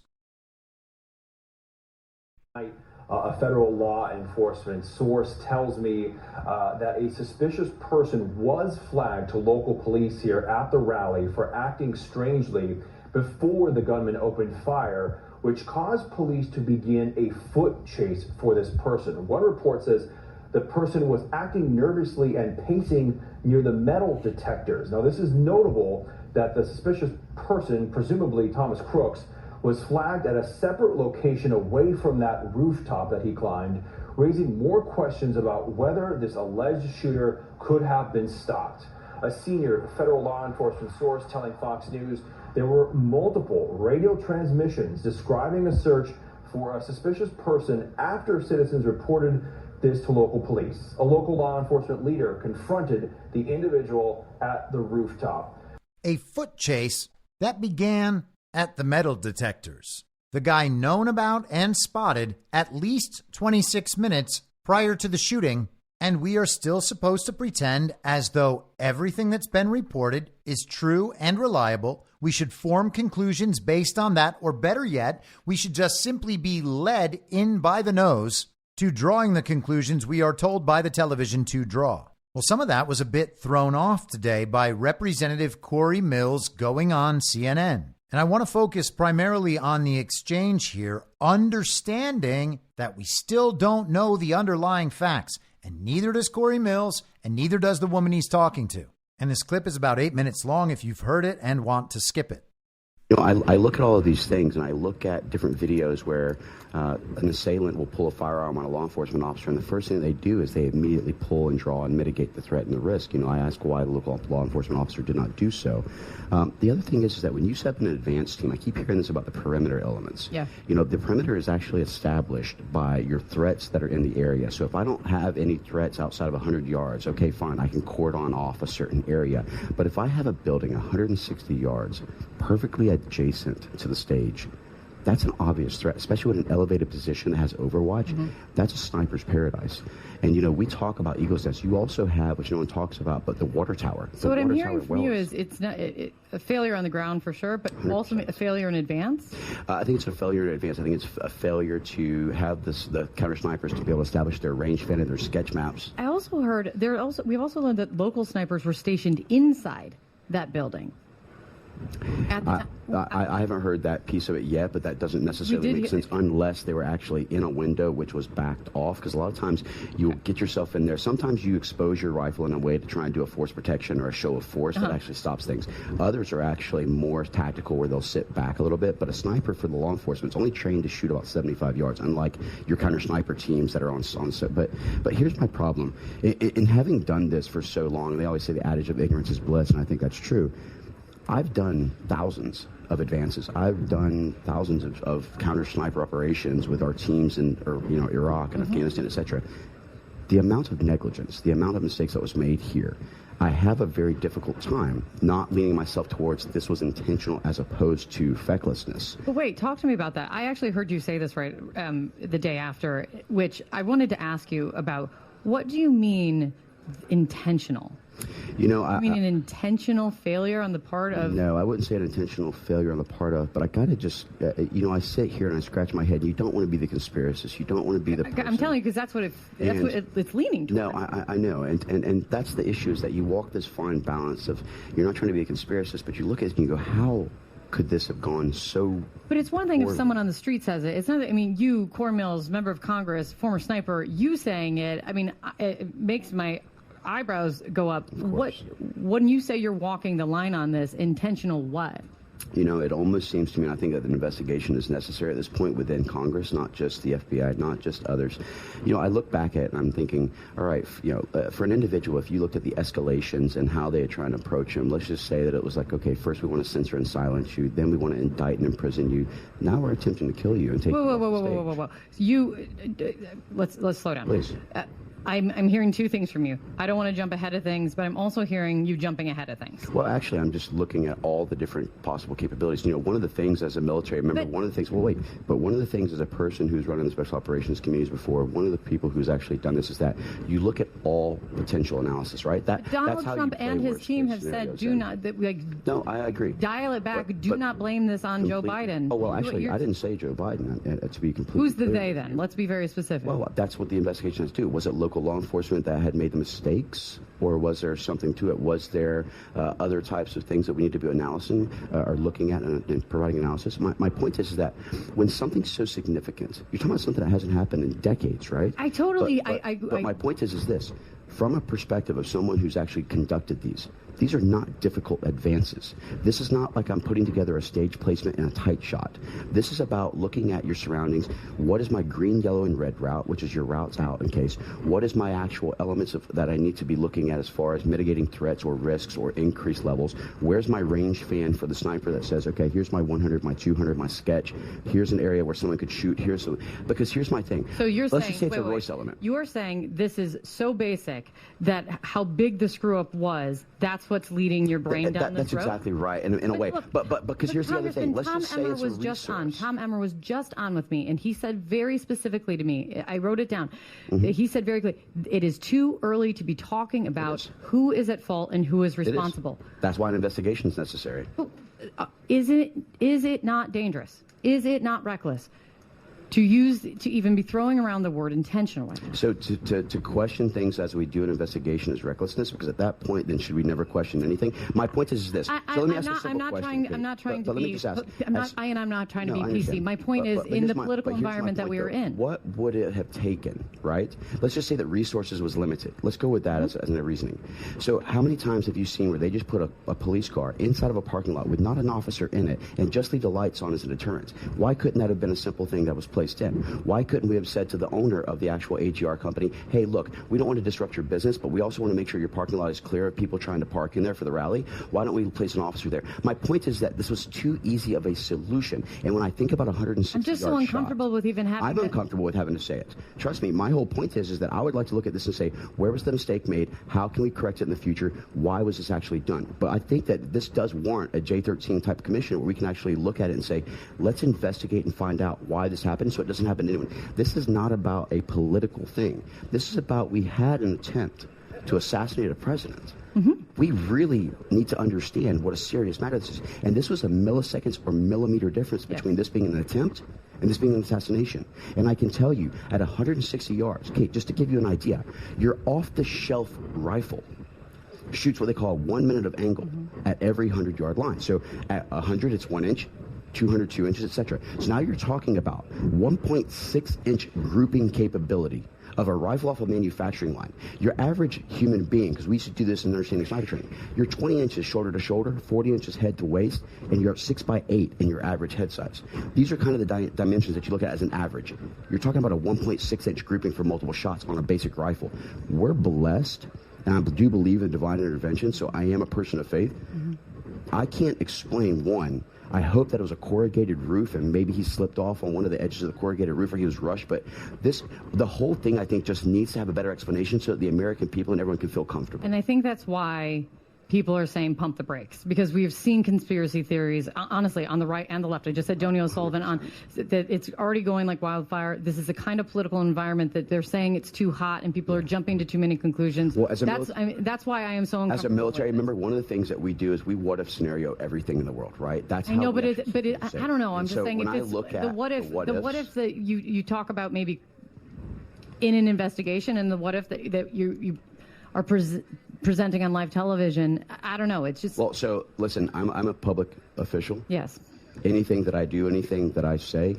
A federal law enforcement source tells me that a suspicious person was flagged to local police here at the rally for acting strangely before the gunman opened fire, which caused police to begin a foot chase for this person. One report says the person was acting nervously and pacing near the metal detectors. Now, this is notable that the suspicious person, presumably Thomas Crooks, was flagged at a separate location away from that rooftop that he climbed, raising more questions about whether this alleged shooter could have been stopped. A senior federal law enforcement source telling Fox News there were multiple radio transmissions describing a search for a suspicious person after citizens reported this to local police. A local law enforcement leader confronted the individual at the rooftop. A foot chase that began at the metal detectors. The guy known about and spotted at least 26 minutes prior to the shooting, and we are still supposed to pretend as though everything that's been reported is true and reliable. We should form conclusions based on that, or better yet, we should just simply be led in by the nose to drawing the conclusions we are told by the television to draw. Well, some of that was a bit thrown off today by Representative Corey Mills going on CNN. And I want to focus primarily on the exchange here, understanding that we still don't know the underlying facts, and neither does Corey Mills, and neither does the woman he's talking to. And this clip is about 8 minutes long if you've heard it and want to skip it. You know, I look at all of these things, and I look at different videos where an assailant will pull a firearm on a law enforcement officer, and the first thing they do is they immediately pull and draw and mitigate the threat and the risk. You know, I ask why the local law enforcement officer did not do so. The other thing is that when you set up an advance team, I keep hearing this about the perimeter elements. Yeah. You know, the perimeter is actually established by your threats that are in the area. So if I don't have any threats outside of 100 yards, okay, fine, I can cordon off a certain area. But if I have a building 160 yards perfectly adjacent to the stage, that's an obvious threat, especially with an elevated position that has overwatch. Mm-hmm. That's a sniper's paradise. And, you know, we talk about Eagle's Nest. You also have, which no one talks about, but the water tower. So what I'm hearing from you is it's not a failure on the ground for sure, but 100%. Also a failure in advance? I think it's a failure in advance. I think it's a failure to have the counter snipers to be able to establish their range fin and their sketch maps. I also heard we've also learned that local snipers were stationed inside that building. I haven't heard that piece of it yet, but that doesn't necessarily make sense unless they were actually in a window which was backed off, because a lot of times you'll get yourself in there. Sometimes you expose your rifle in a way to try and do a force protection or a show of force that actually stops things. Others are actually more tactical where they'll sit back a little bit, but a sniper for the law enforcement is only trained to shoot about 75 yards, unlike your counter sniper teams that are on set. But here's my problem. In having done this for so long, they always say the adage of ignorance is bliss, and I think that's true. I've done thousands of advances. I've done thousands of counter sniper operations with our teams in Iraq and Afghanistan, etc. The amount of negligence, the amount of mistakes that was made here, I have a very difficult time not leaning myself towards this was intentional as opposed to fecklessness. But wait, talk to me about that. I actually heard you say this right the day after, which I wanted to ask you about. What do you mean intentional? You know, I mean an intentional failure on the part of... No, I wouldn't say an intentional failure on the part of, but I got to just, I sit here and I scratch my head. You don't want to be the conspiracist. You don't want to be the person. I'm telling you, because that's what it's leaning toward. No, I know. And that's the issue, is that you walk this fine balance of, you're not trying to be a conspiracist, but you look at it and you go, how could this have gone so... But it's one thing if someone on the street says it. It's not, I mean, you, Corey Mills, member of Congress, former sniper, you saying it, I mean, it makes my eyebrows go up. When you say you're walking the line on this, intentional what? You know, it almost seems to me, and I think that an investigation is necessary at this point within Congress, not just the FBI, not just others. You know, I look back at it and I'm thinking, all right, for an individual, if you looked at the escalations and how they are trying to approach him, let's just say that it was like, okay, first we want to censor and silence you, then we want to indict and imprison you. Now we're attempting to kill you and take you off the stage. Whoa. You, let's slow down. Please. I'm hearing two things from you. I don't want to jump ahead of things, but I'm also hearing you jumping ahead of things. Well, actually, I'm just looking at all the different possible capabilities. You know, one of the things as a military member, one of the things as a person who's run in the special operations communities before, one of the people who's actually done this is that you look at all potential analysis, right? Donald Trump and his team have said, no, I agree. Dial it back. Do not blame this on Joe Biden. Oh, well, actually, I didn't say Joe Biden, to be completely Who's the clear. they then? Let's be very specific. Well, that's what the investigation has to do. Was it local law enforcement that had made the mistakes, or was there something to it? Was there other types of things that we need to be analyzing or looking at and providing analysis? My point is that when something's so significant, you're talking about something that hasn't happened in decades, right? I totally... But my point is this. From a perspective of someone who's actually conducted these are not difficult advances. This is not like I'm putting together a stage placement and a tight shot. This is about looking at your surroundings. What is my green, yellow, and red route, which is your routes out in case? What is my actual elements that I need to be looking at as far as mitigating threats or risks or increased levels? Where's my range fan for the sniper that says, okay, here's my 100, my 200, my sketch. Here's an area where someone could shoot. Because here's my thing. So you're Let's saying, just say it's a Royce element. You are saying this is so basic that how big the screw up was, that's what's leading your brain down this road? That's exactly right, in a way. But because here's the other thing. Let's just say it's a resource. Tom Emmer was just on with me, and he said very specifically to me, I wrote it down, Mm-hmm. he said very clearly, it is too early to be talking about who is at fault and who is responsible. That's why an investigation is necessary. Is it not dangerous? Is it not reckless to even be throwing around the word intentionally? So to question things as we do an investigation is recklessness, because at that point, then should we never question anything? My point is this. Let me ask a simple question. I'm not trying to be PC. My point is in the political environment that we are in. What would it have taken, right? Let's just say that resources was limited. Let's go with that as a reasoning. So how many times have you seen where they just put a police car inside of a parking lot with not an officer in it and just leave the lights on as a deterrent? Why couldn't that have been a simple thing that was placed in? Why couldn't we have said to the owner of the actual AGR company, hey, look, we don't want to disrupt your business, but we also want to make sure your parking lot is clear of people trying to park in there for the rally. Why don't we place an officer there? My point is that this was too easy of a solution. And when I think about 160 I'm just so uncomfortable with even having I'm uncomfortable with having to say it. Trust me, my whole point is that I would like to look at this and say, where was the mistake made? How can we correct it in the future? Why was this actually done? But I think that this does warrant a J13 type commission where we can actually look at it and say, let's investigate and find out why this happened so it doesn't happen to anyone. This is not about a political thing. This is about we had an attempt to assassinate a president. Mm-hmm. We really need to understand what a serious matter this is. And this was a milliseconds or millimeter difference between this being an attempt and this being an assassination. And I can tell you, at 160 yards, Kate, just to give you an idea, your off-the-shelf rifle shoots what they call 1 minute of angle at every 100-yard line. So at 100, it's 1 inch. 200, 2 inches, etc. So now you're talking about 1.6-inch grouping capability of a rifle off a manufacturing line. Your average human being, because we used to do this in understanding sniper training, you're 20 inches shoulder to shoulder, 40 inches head to waist, and you're 6'8" in your average head size. These are kind of the dimensions that you look at as an average. You're talking about a 1.6-inch grouping for multiple shots on a basic rifle. We're blessed, and I do believe in divine intervention, so I am a person of faith. Mm-hmm. I can't explain one. I hope that it was a corrugated roof and maybe he slipped off on one of the edges of the corrugated roof or he was rushed. But the whole thing, I think, just needs to have a better explanation so that the American people and everyone can feel comfortable. And I think that's why people are saying pump the brakes, because we've seen conspiracy theories, honestly, on the right and the left. I just said Donny O'Sullivan on that it's already going like wildfire. This is the kind of political environment that they're saying it's too hot and people are jumping to too many conclusions. Well, that's why I am so uncomfortable. As a military member, one of the things that we do is we what if scenario everything in the world, right? That's how I know, but I don't know. I'm just saying when if I it's look at the what if that you talk about maybe in an investigation and the what if that you are presenting on live television. I don't know. It's just... Well, so, listen, I'm a public official. Yes. Anything that I do, anything that I say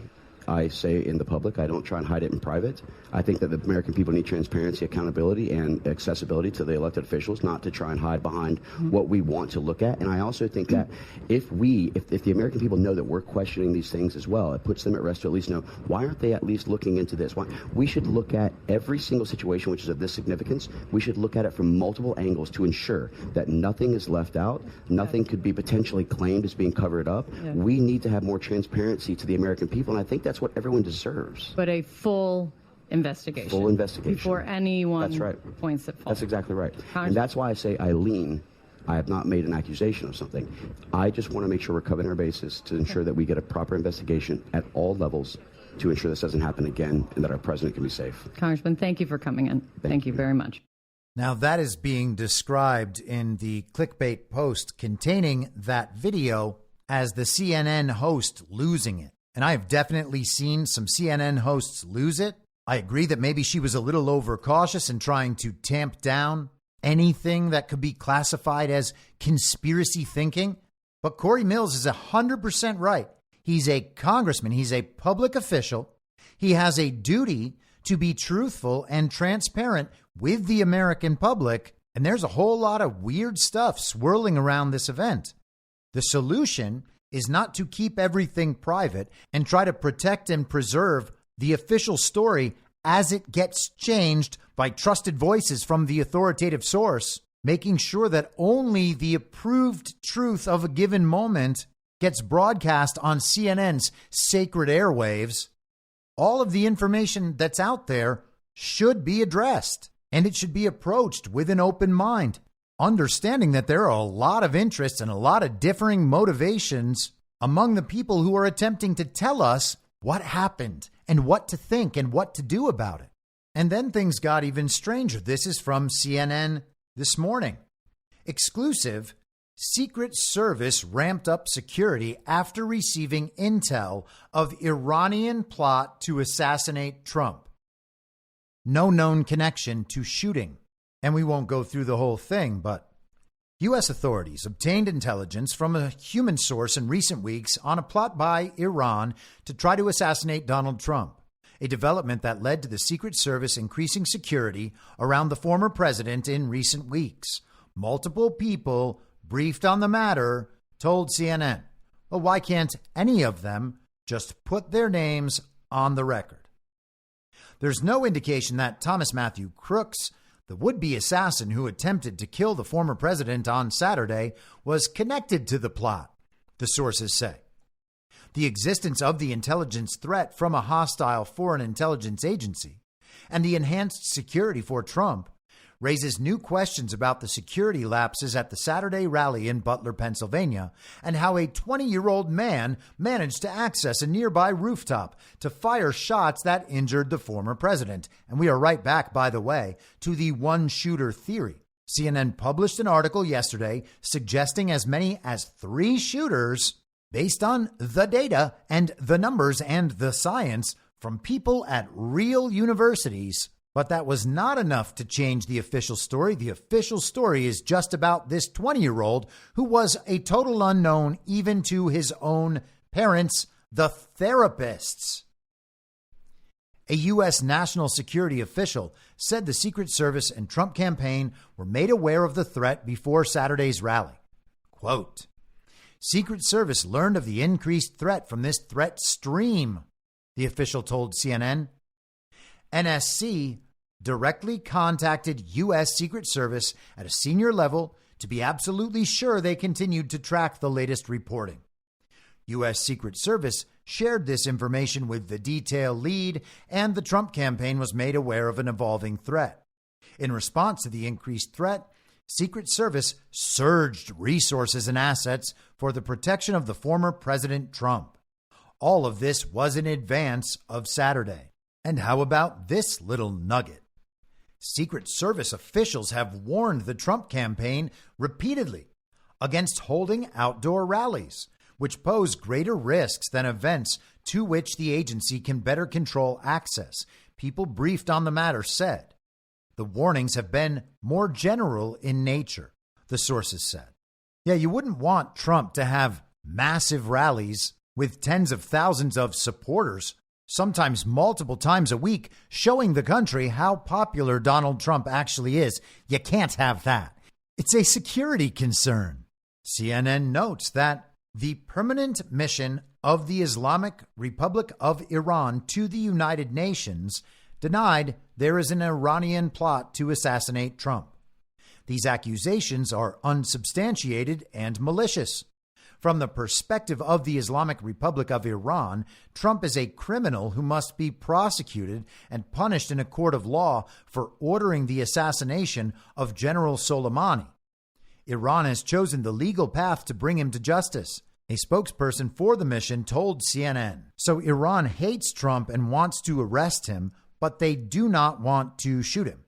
in the public. I don't try and hide it in private. I think that the American people need transparency, accountability, and accessibility to the elected officials, not to try and hide behind what we want to look at. And I also think that if the American people know that we're questioning these things as well, it puts them at rest to at least know, why aren't they at least looking into this? We should look at every single situation which is of this significance. We should look at it from multiple angles to ensure that nothing is left out, nothing could be potentially claimed as being covered up. Yeah. We need to have more transparency to the American people, and I think that's what everyone deserves. But a full investigation. Full investigation. Before anyone That's right. points at fault. That's exactly right. And that's why I say I have not made an accusation of something. I just want to make sure we're covering our bases to ensure that we get a proper investigation at all levels to ensure this doesn't happen again and that our president can be safe. Congressman, thank you for coming in. Thank you very much. Now, that is being described in the clickbait post containing that video as the CNN host losing it. And I have definitely seen some CNN hosts lose it. I agree that maybe she was a little overcautious in trying to tamp down anything that could be classified as conspiracy thinking. But Corey Mills is 100% right. He's a congressman. He's a public official. He has a duty to be truthful and transparent with the American public. And there's a whole lot of weird stuff swirling around this event. The solution is not to keep everything private and try to protect and preserve the official story as it gets changed by trusted voices from the authoritative source, making sure that only the approved truth of a given moment gets broadcast on CNN's sacred airwaves. All of the information that's out there should be addressed, and it should be approached with an open mind, understanding that there are a lot of interests and a lot of differing motivations among the people who are attempting to tell us what happened and what to think and what to do about it. And then things got even stranger. This is from CNN this morning. Exclusive: Secret Service ramped up security after receiving intel of Iranian plot to assassinate Trump. No known connection to shooting. And we won't go through the whole thing, but U.S. authorities obtained intelligence from a human source in recent weeks on a plot by Iran to try to assassinate Donald Trump, a development that led to the Secret Service increasing security around the former president in recent weeks. Multiple people briefed on the matter told CNN, well, why can't any of them just put their names on the record? There's no indication that Thomas Matthew Crooks, the would-be assassin who attempted to kill the former president on Saturday, was connected to the plot, the sources say. The existence of the intelligence threat from a hostile foreign intelligence agency and the enhanced security for Trump raises new questions about the security lapses at the Saturday rally in Butler, Pennsylvania, and how a 20-year-old man managed to access a nearby rooftop to fire shots that injured the former president. And we are right back, by the way, to the one-shooter theory. CNN published an article yesterday suggesting as many as 3 shooters based on the data and the numbers and the science from people at real universities. But that was not enough to change the official story. The official story is just about this 20-year-old who was a total unknown even to his own parents, the therapists. A U.S. national security official said the Secret Service and Trump campaign were made aware of the threat before Saturday's rally. Quote, Secret Service learned of the increased threat from this threat stream, the official told CNN. NSC directly contacted U.S. Secret Service at a senior level to be absolutely sure they continued to track the latest reporting. U.S. Secret Service shared this information with the detail lead, and the Trump campaign was made aware of an evolving threat. In response to the increased threat, Secret Service surged resources and assets for the protection of the former President Trump. All of this was in advance of Saturday. And how about this little nugget? Secret Service officials have warned the Trump campaign repeatedly against holding outdoor rallies, which pose greater risks than events to which the agency can better control access. People briefed on the matter said. The warnings have been more general in nature, the sources said. Yeah, you wouldn't want Trump to have massive rallies with tens of thousands of supporters, sometimes multiple times a week, showing the country how popular Donald Trump actually is. You can't have that. It's a security concern. CNN notes that the permanent mission of the Islamic Republic of Iran to the United Nations denied there is an Iranian plot to assassinate Trump. These accusations are unsubstantiated and malicious. From the perspective of the Islamic Republic of Iran, Trump is a criminal who must be prosecuted and punished in a court of law for ordering the assassination of General Soleimani. Iran has chosen the legal path to bring him to justice. A spokesperson for the mission told CNN. So Iran hates Trump and wants to arrest him, but they do not want to shoot him.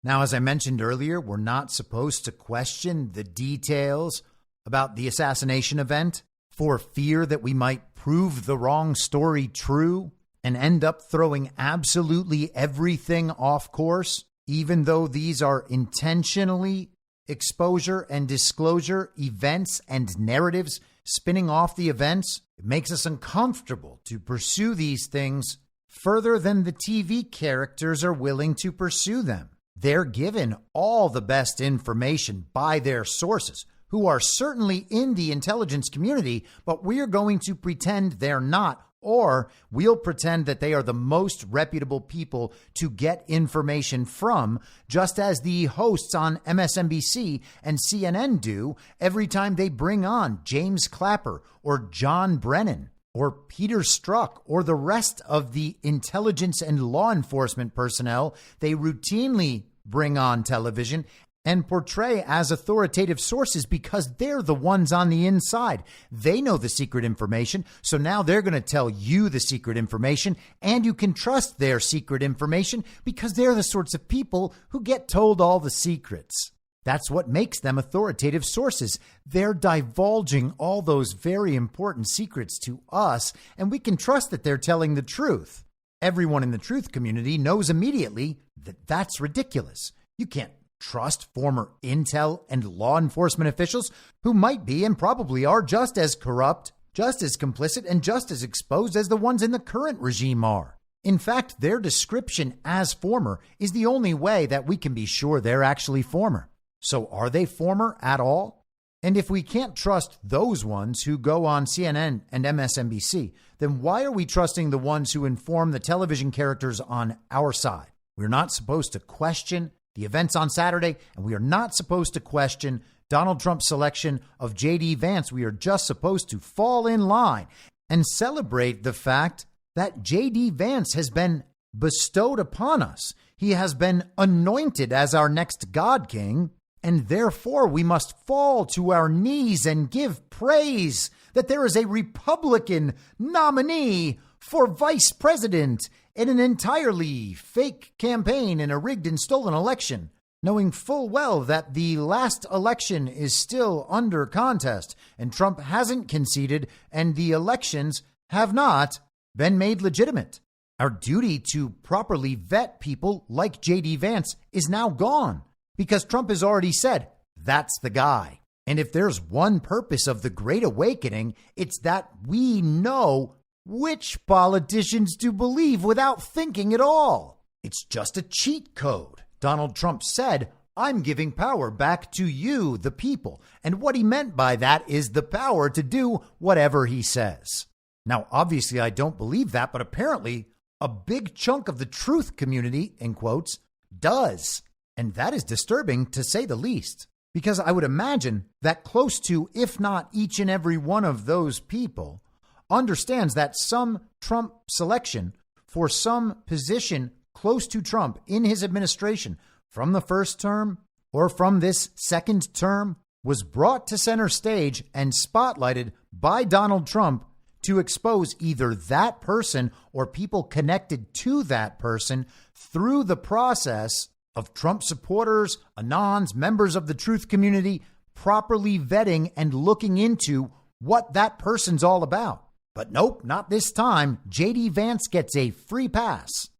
Now, as I mentioned earlier, we're not supposed to question the details about the assassination event for fear that we might prove the wrong story true and end up throwing absolutely everything off course, even though these are intentionally exposure and disclosure events and narratives spinning off the events. It makes us uncomfortable to pursue these things further than the TV characters are willing to pursue them. They're given all the best information by their sources, who are certainly in the intelligence community, but we're going to pretend they're not, or we'll pretend that they are the most reputable people to get information from, just as the hosts on MSNBC and CNN do every time they bring on James Clapper or John Brennan or Peter Strzok or the rest of the intelligence and law enforcement personnel they routinely bring on television and portray as authoritative sources because they're the ones on the inside. They know the secret information, so now they're going to tell you the secret information, and you can trust their secret information because they're the sorts of people who get told all the secrets. That's what makes them authoritative sources. They're divulging all those very important secrets to us, and we can trust that they're telling the truth. Everyone in the truth community knows immediately that that's ridiculous. You can't trust former intel and law enforcement officials who might be and probably are just as corrupt, just as complicit, and just as exposed as the ones in the current regime are. In fact, their description as former is the only way that we can be sure they're actually former. So are they former at all? And if we can't trust those ones who go on CNN and MSNBC, then why are we trusting the ones who inform the television characters on our side? We're not supposed to question the events on Saturday, and we are not supposed to question Donald Trump's selection of JD Vance. We are just supposed to fall in line and celebrate the fact that JD Vance has been bestowed upon us. He has been anointed as our next God King, and therefore we must fall to our knees and give praise that there is a Republican nominee for vice president in an entirely fake campaign in a rigged and stolen election, knowing full well that the last election is still under contest and Trump hasn't conceded and the elections have not been made legitimate. Our duty to properly vet people like JD Vance is now gone because Trump has already said, that's the guy. And if there's one purpose of the Great Awakening, it's that we know which politicians to believe without thinking at all. It's just a cheat code. Donald Trump said, I'm giving power back to you, the people. And what he meant by that is the power to do whatever he says. Now, obviously, I don't believe that, but apparently a big chunk of the truth community, in quotes, does. And that is disturbing to say the least, because I would imagine that close to, if not each and every one of those people, understands that some Trump selection for some position close to Trump in his administration from the first term or from this second term was brought to center stage and spotlighted by Donald Trump to expose either that person or people connected to that person through the process of Trump supporters, anons, members of the truth community, properly vetting and looking into what that person's all about. But nope, not this time. JD Vance gets a free pass.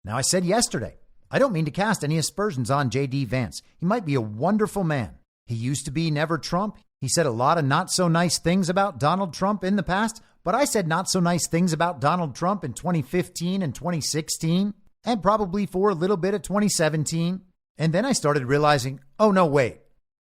Now, I said yesterday, I don't mean to cast any aspersions on JD Vance. He might be a wonderful man. He used to be Never Trump. He said a lot of not so nice things about Donald Trump in the past, but I said not so nice things about Donald Trump in 2015 and 2016, and probably for a little bit of 2017. And then I started realizing, oh, no, wait,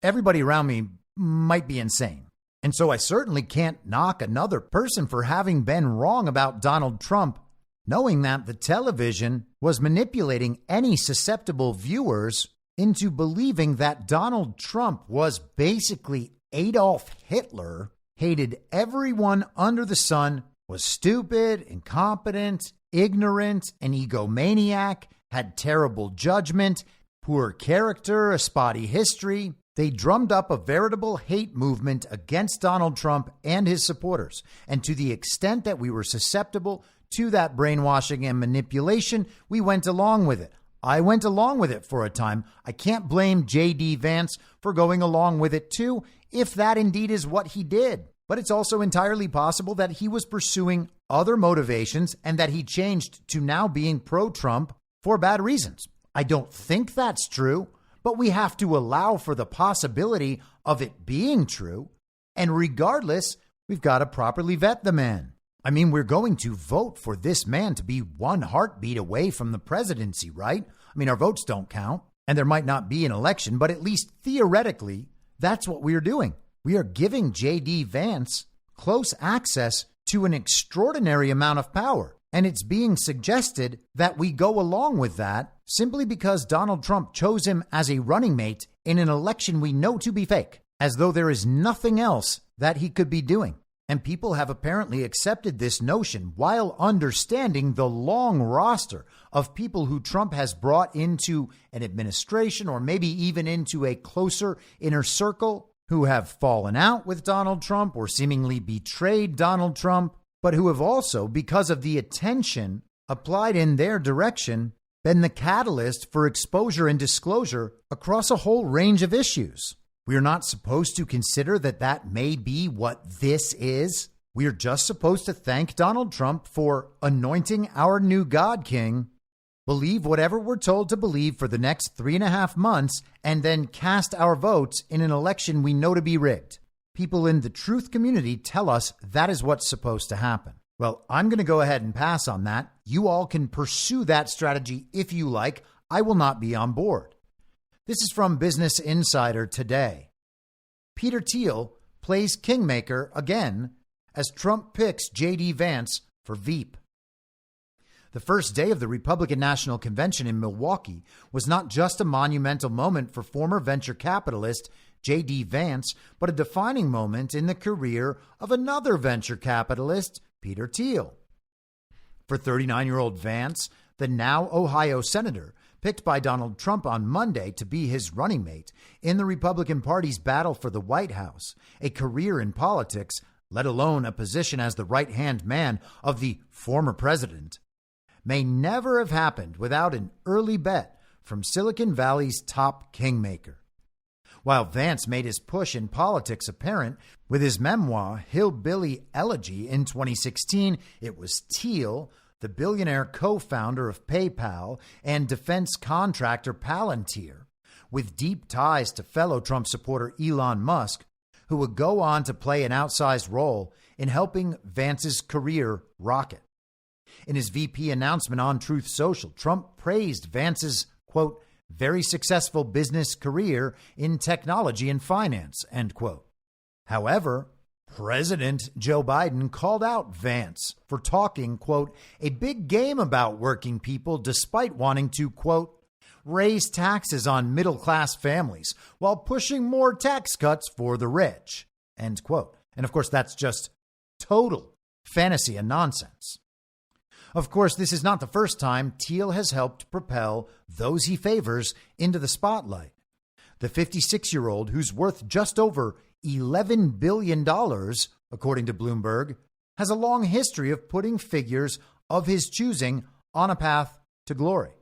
everybody around me might be insane. And so I certainly can't knock another person for having been wrong about Donald Trump, knowing that the television was manipulating any susceptible viewers into believing that Donald Trump was basically Adolf Hitler hated everyone under the sun, was stupid, incompetent, ignorant, an egomaniac, had terrible judgment, poor character, a spotty history. They drummed up a veritable hate movement against Donald Trump and his supporters. And to the extent that we were susceptible to that brainwashing and manipulation, we went along with it. I went along with it for a time. I can't blame JD Vance for going along with it too, if that indeed is what he did. But it's also entirely possible that he was pursuing other motivations and that he changed to now being pro-Trump for bad reasons. I don't think that's true, but we have to allow for the possibility of it being true. And regardless, we've got to properly vet the man. I mean, we're going to vote for this man to be one heartbeat away from the presidency, right? I mean, our votes don't count, and there might not be an election, but at least theoretically, that's what we're doing. We are giving JD Vance close access to an extraordinary amount of power. And it's being suggested that we go along with that simply because Donald Trump chose him as a running mate in an election we know to be fake, as though there is nothing else that he could be doing. And people have apparently accepted this notion while understanding the long roster of people who Trump has brought into an administration or maybe even into a closer inner circle who have fallen out with Donald Trump or seemingly betrayed Donald Trump, but who have also, because of the attention applied in their direction, been the catalyst for exposure and disclosure across a whole range of issues. We are not supposed to consider that that may be what this is. We are just supposed to thank Donald Trump for anointing our new God King, believe whatever we're told to believe for the next 3.5 months, and then cast our votes in an election we know to be rigged. People in the truth community tell us that is what's supposed to happen. Well, I'm going to go ahead and pass on that. You all can pursue that strategy if you like. I will not be on board. This is from Business Insider today. Peter Thiel plays kingmaker again as Trump picks JD Vance for Veep. The first day of the Republican National Convention in Milwaukee was not just a monumental moment for former venture capitalist JD Vance, but a defining moment in the career of another venture capitalist, Peter Thiel. For 39-year-old Vance, the now Ohio senator, picked by Donald Trump on Monday to be his running mate in the Republican Party's battle for the White House, a career in politics, let alone a position as the right-hand man of the former president, may never have happened without an early bet from Silicon Valley's top kingmaker. While Vance made his push in politics apparent with his memoir, Hillbilly Elegy, in 2016, it was Thiel, the billionaire co-founder of PayPal and defense contractor Palantir, with deep ties to fellow Trump supporter Elon Musk, who would go on to play an outsized role in helping Vance's career rocket. In his VP announcement on Truth Social, Trump praised Vance's, quote, very successful business career in technology and finance, end quote. However, President Joe Biden called out Vance for talking, quote, a big game about working people despite wanting to, quote, raise taxes on middle-class families while pushing more tax cuts for the rich, end quote. And of course, that's just total fantasy and nonsense. Of course, this is not the first time Thiel has helped propel those he favors into the spotlight. The 56-year-old, who's worth just over $11 billion, according to Bloomberg, has a long history of putting figures of his choosing on a path to glory.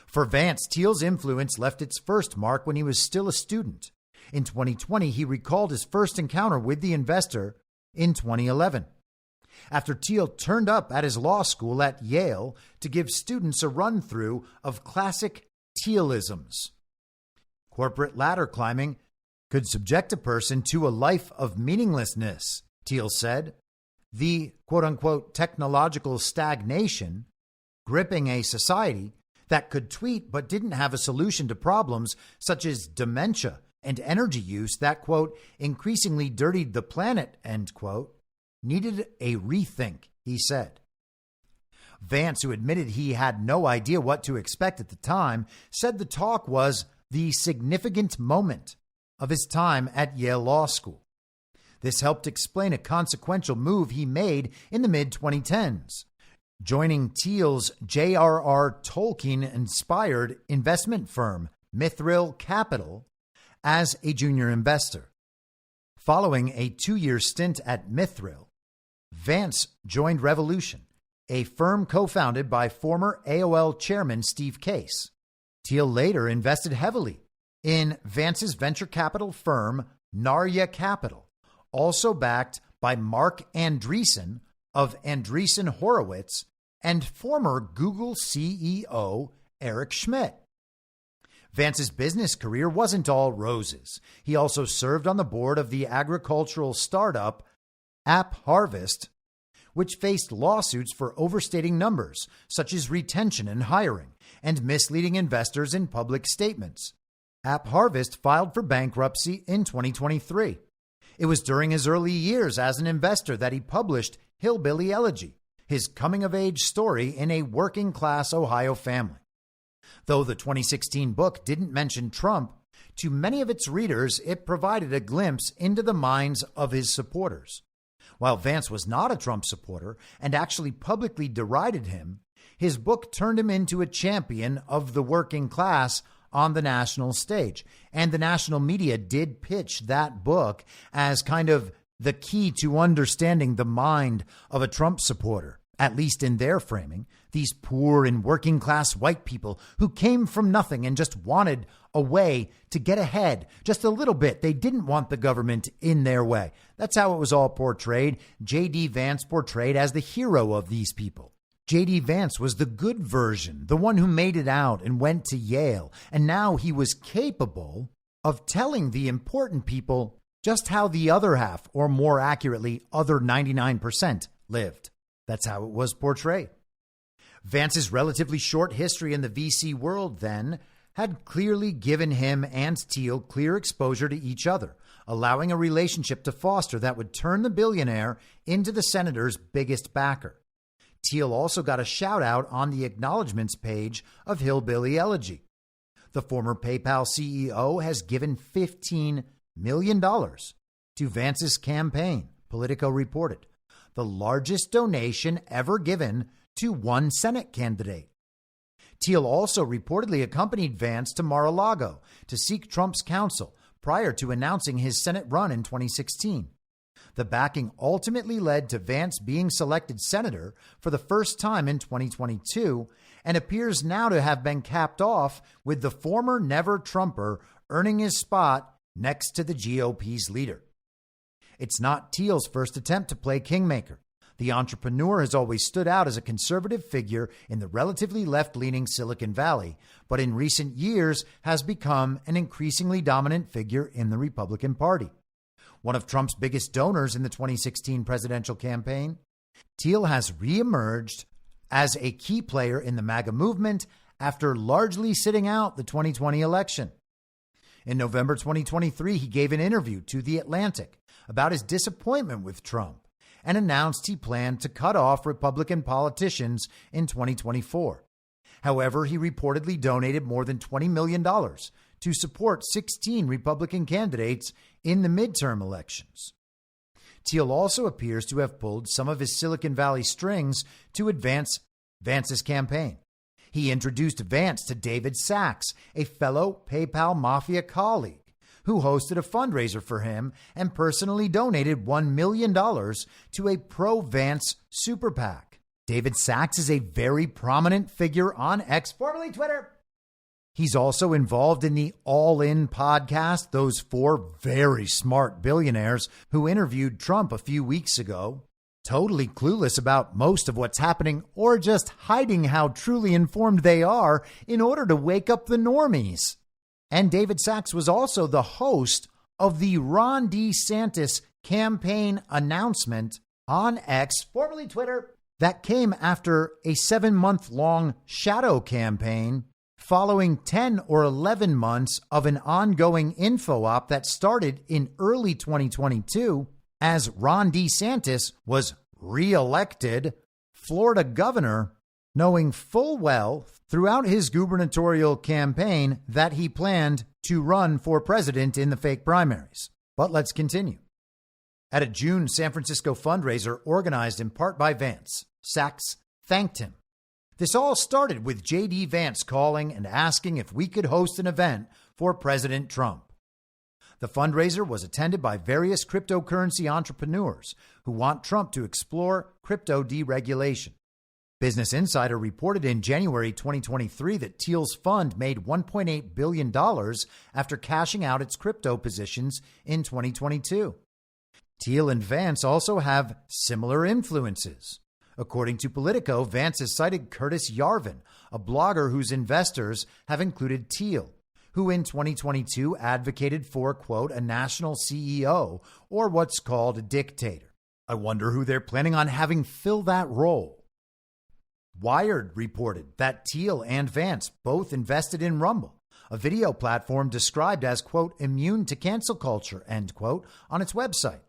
For Vance, Thiel's influence left its first mark when he was still a student. In 2020, he recalled his first encounter with the investor in 2011. After Thiel turned up at his law school at Yale to give students a run-through of classic Thielisms. Corporate ladder climbing could subject a person to a life of meaninglessness, Thiel said. The quote-unquote technological stagnation gripping a society that could tweet but didn't have a solution to problems such as dementia and energy use that, quote, increasingly dirtied the planet, end quote, needed a rethink, he said. Vance, who admitted he had no idea what to expect at the time, said the talk was the significant moment of his time at Yale Law School. This helped explain a consequential move he made in the mid-2010s, joining Thiel's J.R.R. Tolkien-inspired investment firm, Mithril Capital, as a junior investor. Following a 2-year stint at Mithril, Vance joined Revolution, a firm co-founded by former AOL chairman Steve Case. Thiel later invested heavily in Vance's venture capital firm, Narya Capital, also backed by Mark Andreessen of Andreessen Horowitz and former Google CEO Eric Schmidt. Vance's business career wasn't all roses. He also served on the board of the agricultural startup App Harvest, which faced lawsuits for overstating numbers, such as retention and hiring, and misleading investors in public statements. App Harvest filed for bankruptcy in 2023. It was during his early years as an investor that he published Hillbilly Elegy, his coming-of-age story in a working-class Ohio family. Though the 2016 book didn't mention Trump, to many of its readers, it provided a glimpse into the minds of his supporters. While Vance was not a Trump supporter and actually publicly derided him, his book turned him into a champion of the working class on the national stage. And the national media did pitch that book as kind of the key to understanding the mind of a Trump supporter, at least in their framing. These poor and working class white people who came from nothing and just wanted a way to get ahead just a little bit. They didn't want the government in their way. That's how it was all portrayed. JD Vance portrayed as the hero of these people. JD Vance was the good version, the one who made it out and went to Yale. And now he was capable of telling the important people just how the other half, or more accurately, other 99% lived. That's how it was portrayed. Vance's relatively short history in the VC world then had clearly given him and Thiel clear exposure to each other, allowing a relationship to foster that would turn the billionaire into the senator's biggest backer. Thiel also got a shout out on the acknowledgments page of Hillbilly Elegy. The former PayPal CEO has given $15 million to Vance's campaign, Politico reported, the largest donation ever given to one Senate candidate. Thiel also reportedly accompanied Vance to Mar-a-Lago to seek Trump's counsel prior to announcing his Senate run in 2016. The backing ultimately led to Vance being selected senator for the first time in 2022 and appears now to have been capped off with the former never-Trumper earning his spot next to the GOP's leader. It's not Thiel's first attempt to play kingmaker. The entrepreneur has always stood out as a conservative figure in the relatively left-leaning Silicon Valley, but in recent years has become an increasingly dominant figure in the Republican Party. One of Trump's biggest donors in the 2016 presidential campaign, Thiel has reemerged as a key player in the MAGA movement after largely sitting out the 2020 election. In November 2023, he gave an interview to The Atlantic about his disappointment with Trump and announced he planned to cut off Republican politicians in 2024. However, he reportedly donated more than $20 million to support 16 Republican candidates in the midterm elections. Thiel also appears to have pulled some of his Silicon Valley strings to advance Vance's campaign. He introduced Vance to David Sachs, a fellow PayPal Mafia colleague, who hosted a fundraiser for him and personally donated $1 million to a pro-Vance super PAC. David Sachs is a very prominent figure on X, formerly Twitter. He's also involved in the All In podcast, those four very smart billionaires who interviewed Trump a few weeks ago, totally clueless about most of what's happening or just hiding how truly informed they are in order to wake up the normies. And David Sachs was also the host of the Ron DeSantis campaign announcement on X, formerly Twitter, that came after a 7-month-long shadow campaign following 10 or 11 months of an ongoing info op that started in early 2022 as Ron DeSantis was reelected Florida governor, knowing full well throughout his gubernatorial campaign that he planned to run for president in the fake primaries. But let's continue. At a June San Francisco fundraiser organized in part by Vance, Sachs thanked him. This all started with JD Vance calling and asking if we could host an event for President Trump. The fundraiser was attended by various cryptocurrency entrepreneurs who want Trump to explore crypto deregulation. Business Insider reported in January 2023 that Thiel's fund made $1.8 billion after cashing out its crypto positions in 2022. Thiel and Vance also have similar influences. According to Politico, Vance has cited Curtis Yarvin, a blogger whose investors have included Thiel, who in 2022 advocated for, quote, a national CEO or what's called a dictator. I wonder who they're planning on having fill that role. Wired reported that Thiel and Vance both invested in Rumble, a video platform described as, quote, immune to cancel culture, end quote, on its website.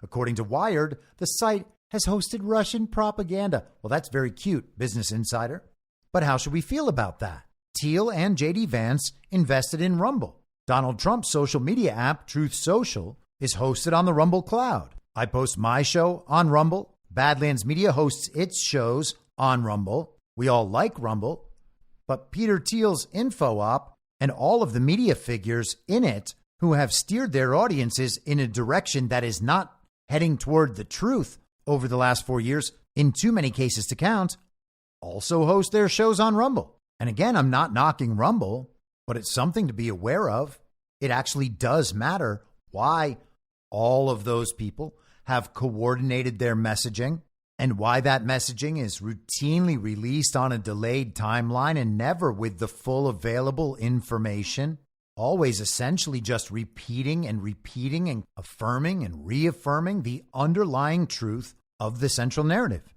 According to Wired, the site has hosted Russian propaganda. Well, that's very cute, Business Insider. But how should we feel about that? Thiel and JD Vance invested in Rumble. Donald Trump's social media app, Truth Social, is hosted on the Rumble cloud. I post my show on Rumble. Badlands Media hosts its shows on Rumble. We all like Rumble. But Peter Thiel's info op and all of the media figures in it who have steered their audiences in a direction that is not heading toward the truth over the last 4 years, in too many cases to count, also host their shows on Rumble. And again, I'm not knocking Rumble, but it's something to be aware of. It actually does matter why all of those people have coordinated their messaging and why that messaging is routinely released on a delayed timeline and never with the full available information, always essentially just repeating and affirming and reaffirming the underlying truth of the central narrative.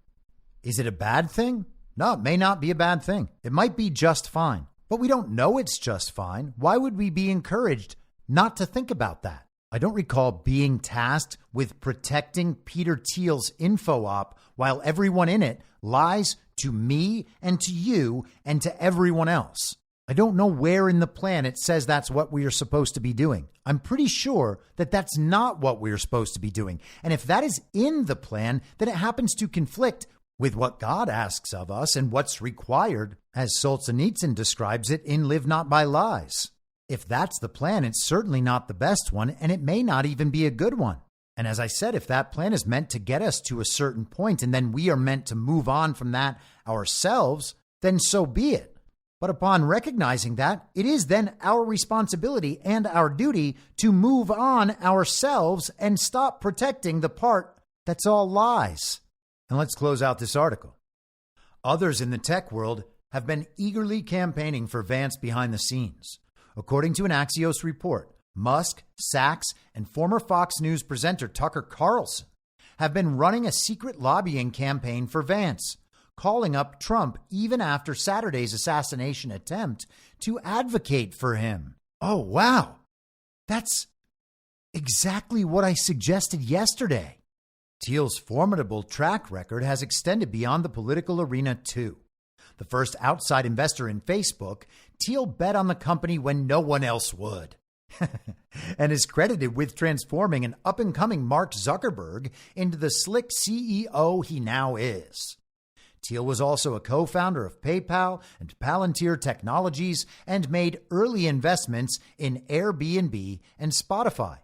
Is it a bad thing? No, it may not be a bad thing. It might be just fine, but we don't know it's just fine. Why would we be encouraged not to think about that? I don't recall being tasked with protecting Peter Thiel's info op while everyone in it lies to me and to you and to everyone else. I don't know where in the plan it says that's what we are supposed to be doing. I'm pretty sure that that's not what we're supposed to be doing. And if that is in the plan, then it happens to conflict with what God asks of us and what's required, as Solzhenitsyn describes it in Live Not by Lies. If that's the plan, it's certainly not the best one, and it may not even be a good one. And as I said, if that plan is meant to get us to a certain point and then we are meant to move on from that ourselves, then so be it. But upon recognizing that, it is then our responsibility and our duty to move on ourselves and stop protecting the part that's all lies. And let's close out this article. Others in the tech world have been eagerly campaigning for Vance behind the scenes. According to an Axios report, Musk, Sachs, and former Fox News presenter Tucker Carlson have been running a secret lobbying campaign for Vance, calling up Trump even after Saturday's assassination attempt to advocate for him. Oh, wow. That's exactly what I suggested yesterday. Thiel's formidable track record has extended beyond the political arena, too. The first outside investor in Facebook, Thiel bet on the company when no one else would. And is credited with transforming an up-and-coming Mark Zuckerberg into the slick CEO he now is. Thiel was also a co-founder of PayPal and Palantir Technologies and made early investments in Airbnb and Spotify.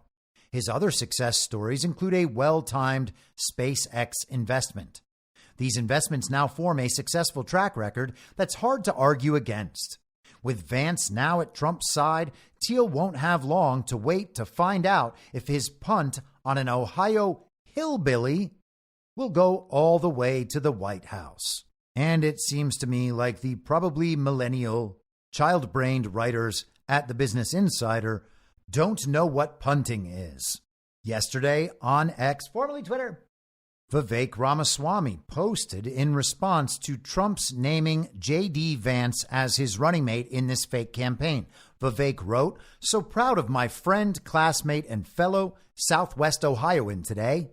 His other success stories include a well-timed SpaceX investment. These investments now form a successful track record that's hard to argue against. With Vance now at Trump's side, Thiel won't have long to wait to find out if his punt on an Ohio hillbilly will go all the way to the White House. And it seems to me like the probably millennial, child-brained writers at the Business Insider don't know what punting is. Yesterday on X, formerly Twitter, Vivek Ramaswamy posted in response to Trump's naming JD Vance as his running mate in this fake campaign. Vivek wrote, "So proud of my friend, classmate, and fellow Southwest Ohioan today.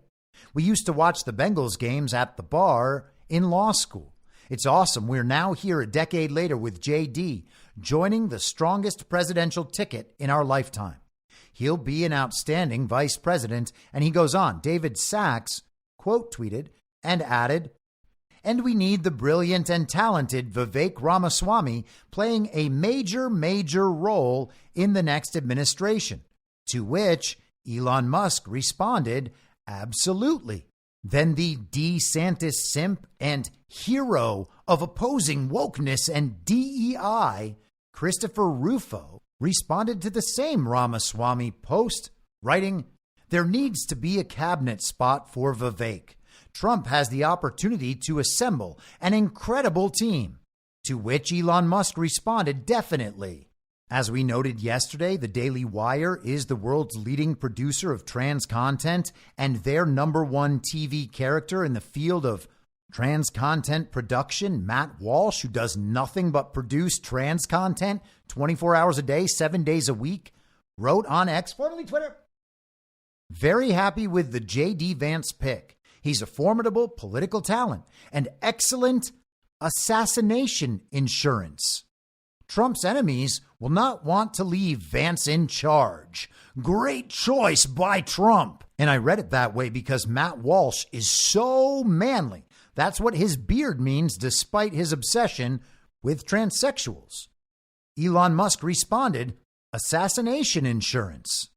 We used to watch the Bengals games at the bar in law school. It's awesome. We're now here a decade later with JD, joining the strongest presidential ticket in our lifetime. he'll be an outstanding vice president. And he goes on. David Sachs quote tweeted and added, "And we need the brilliant and talented Vivek Ramaswamy playing a major role in the next administration." To which Elon Musk responded, "Absolutely." Then the DeSantis simp and hero of opposing wokeness and DEI, Christopher Rufo, responded to the same Ramaswamy post, writing, "There needs to be a cabinet spot for Vivek. Trump has the opportunity to assemble an incredible team." To which Elon Musk responded, "Definitely." As we noted yesterday, the Daily Wire is the world's leading producer of trans content, and their number one TV character in the field of trans content production, Matt Walsh, who does nothing but produce trans content 24 hours a day, 7 days a week, wrote on X, formerly Twitter, "Very happy with the JD Vance pick. He's a formidable political talent and excellent assassination insurance. Trump's enemies will not want to leave Vance in charge. Great choice by Trump." And I read it that way because Matt Walsh is so manly. That's what his beard means, despite his obsession with transsexuals. Elon Musk responded, "Assassination insurance."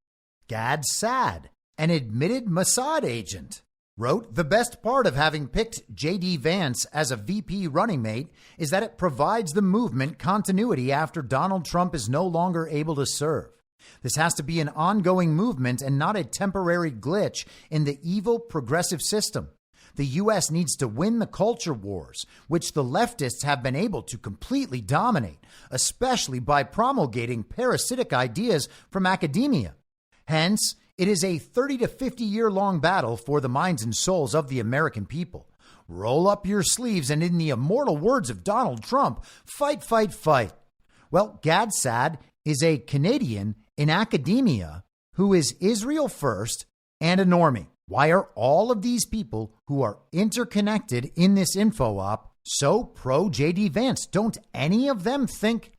Gad Saad, an admitted Mossad agent, wrote, "The best part of having picked JD Vance as a VP running mate is that it provides the movement continuity after Donald Trump is no longer able to serve. This has to be an ongoing movement and not a temporary glitch in the evil progressive system. The U.S. needs to win the culture wars, which the leftists have been able to completely dominate, especially by promulgating parasitic ideas from academia. Hence, it is a 30 to 50 year long battle for the minds and souls of the American people. Roll up your sleeves and, in the immortal words of Donald Trump, fight, fight, fight." Well, Gad Saad is a Canadian in academia who is Israel first and a normie. Why are all of these people who are interconnected in this info op so pro JD Vance? Don't any of them think,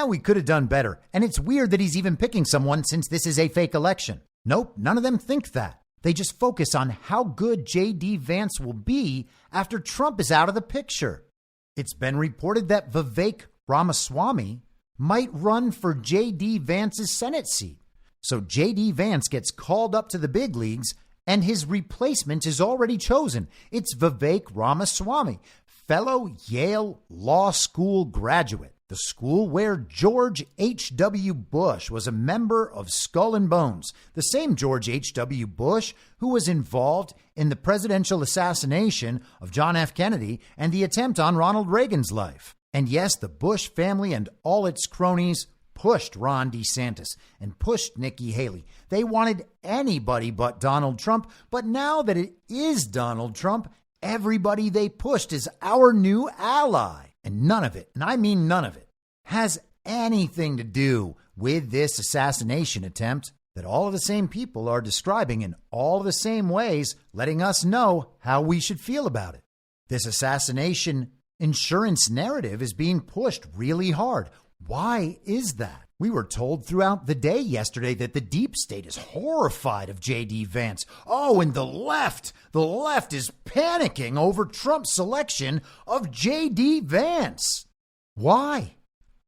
we could have done better? And it's weird that he's even picking someone since this is a fake election. Nope, none of them think that. They just focus on how good JD Vance will be after Trump is out of the picture. It's been reported that Vivek Ramaswamy might run for JD Vance's Senate seat. So JD Vance gets called up to the big leagues, and his replacement is already chosen. It's Vivek Ramaswamy, fellow Yale Law School graduate, the school where George H.W. Bush was a member of Skull and Bones, the same George H.W. Bush who was involved in the presidential assassination of John F. Kennedy and the attempt on Ronald Reagan's life. And yes, the Bush family and all its cronies pushed Ron DeSantis and pushed Nikki Haley. They wanted anybody but Donald Trump. But now that it is Donald Trump, everybody they pushed is our new ally. And none of it, and I mean none of it, has anything to do with this assassination attempt that all of the same people are describing in all of the same ways, letting us know how we should feel about it. This assassination insurance narrative is being pushed really hard. Why is that? We were told throughout the day yesterday that the deep state is horrified of JD Vance. Oh, and the left is panicking over Trump's selection of JD Vance. Why?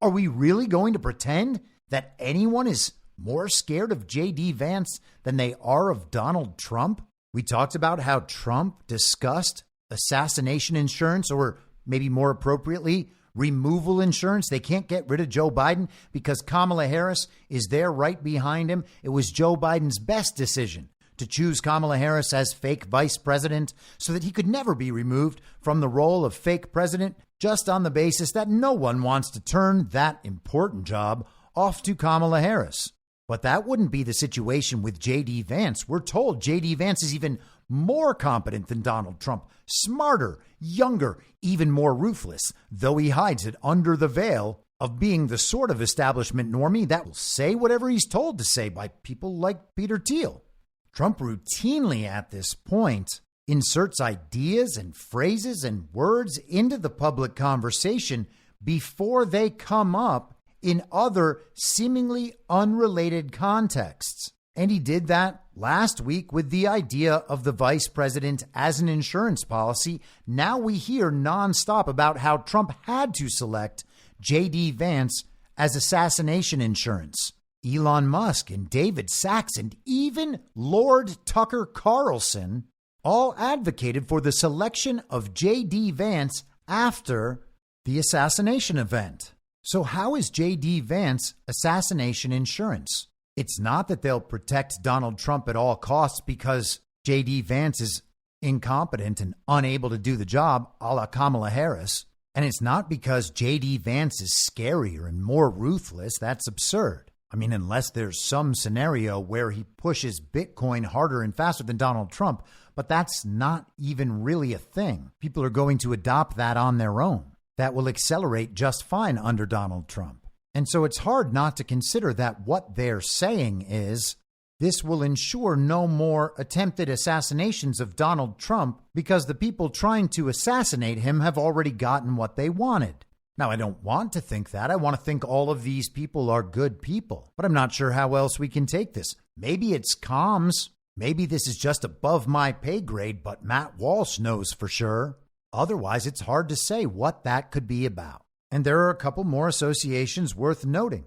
Are we really going to pretend that anyone is more scared of JD Vance than they are of Donald Trump? We talked about how Trump discussed assassination insurance, or maybe more appropriately, removal insurance. They can't get rid of Joe Biden because Kamala Harris is there right behind him. It was Joe Biden's best decision to choose Kamala Harris as fake vice president so that he could never be removed from the role of fake president, just on the basis that no one wants to turn that important job off to Kamala Harris. But that wouldn't be the situation with JD Vance. We're told JD Vance is even more competent than Donald Trump, smarter, younger, even more ruthless, though he hides it under the veil of being the sort of establishment normie that will say whatever he's told to say by people like Peter Thiel. Trump routinely at this point inserts ideas and phrases and words into the public conversation before they come up in other seemingly unrelated contexts. And he did that last week with the idea of the vice president as an insurance policy. Now we hear nonstop about how Trump had to select JD Vance as assassination insurance. Elon Musk and David Sachs and even Lord Tucker Carlson all advocated for the selection of JD Vance after the assassination event. So how is JD Vance assassination insurance? It's not that they'll protect Donald Trump at all costs because JD Vance is incompetent and unable to do the job, a la Kamala Harris. And it's not because JD Vance is scarier and more ruthless. That's absurd. I mean, unless there's some scenario where he pushes Bitcoin harder and faster than Donald Trump, but that's not even really a thing. People are going to adopt that on their own. That will accelerate just fine under Donald Trump. And so it's hard not to consider that what they're saying is this will ensure no more attempted assassinations of Donald Trump because the people trying to assassinate him have already gotten what they wanted. Now, I don't want to think that. I want to think all of these people are good people, but I'm not sure how else we can take this. Maybe it's comms. Maybe this is just above my pay grade, but Matt Walsh knows for sure. Otherwise, it's hard to say what that could be about. And there are a couple more associations worth noting.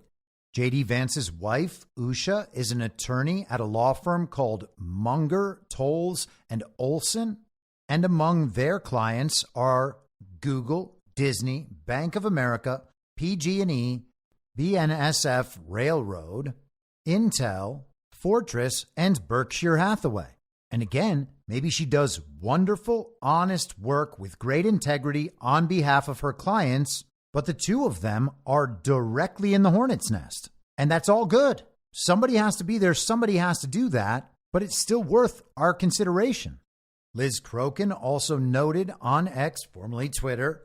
JD Vance's wife, Usha, is an attorney at a law firm called Munger, Tolles, and Olson. And among their clients are Google, Disney, Bank of America, PG&E, BNSF Railroad, Intel, Fortress, and Berkshire Hathaway. And again, maybe she does wonderful, honest work with great integrity on behalf of her clients, but the two of them are directly in the hornet's nest. And that's all good. Somebody has to be there. Somebody has to do that, but it's still worth our consideration. Liz Crokin also noted on X, formerly Twitter,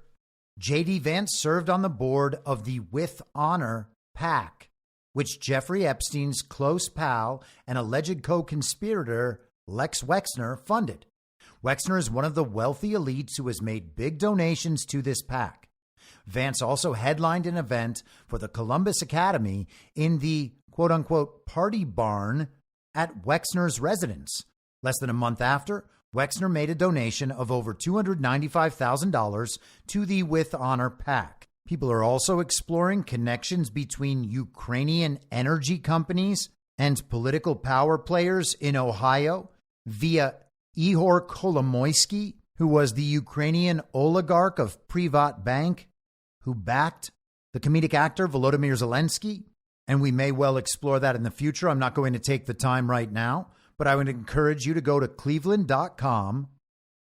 JD Vance served on the board of the With Honor PAC, which Jeffrey Epstein's close pal and alleged co-conspirator Lex Wexner funded. Wexner is one of the wealthy elites who has made big donations to this PAC. Vance also headlined an event for the Columbus Academy in the quote-unquote party barn at Wexner's residence. Less than a month after, Wexner made a donation of over $295,000 to the With Honor PAC. People are also exploring connections between Ukrainian energy companies and political power players in Ohio via Ihor Kolomoisky, who was the Ukrainian oligarch of Privat Bank, who backed the comedic actor Volodymyr Zelensky. And we may well explore that in the future. I'm not going to take the time right now, but I would encourage you to go to cleveland.com,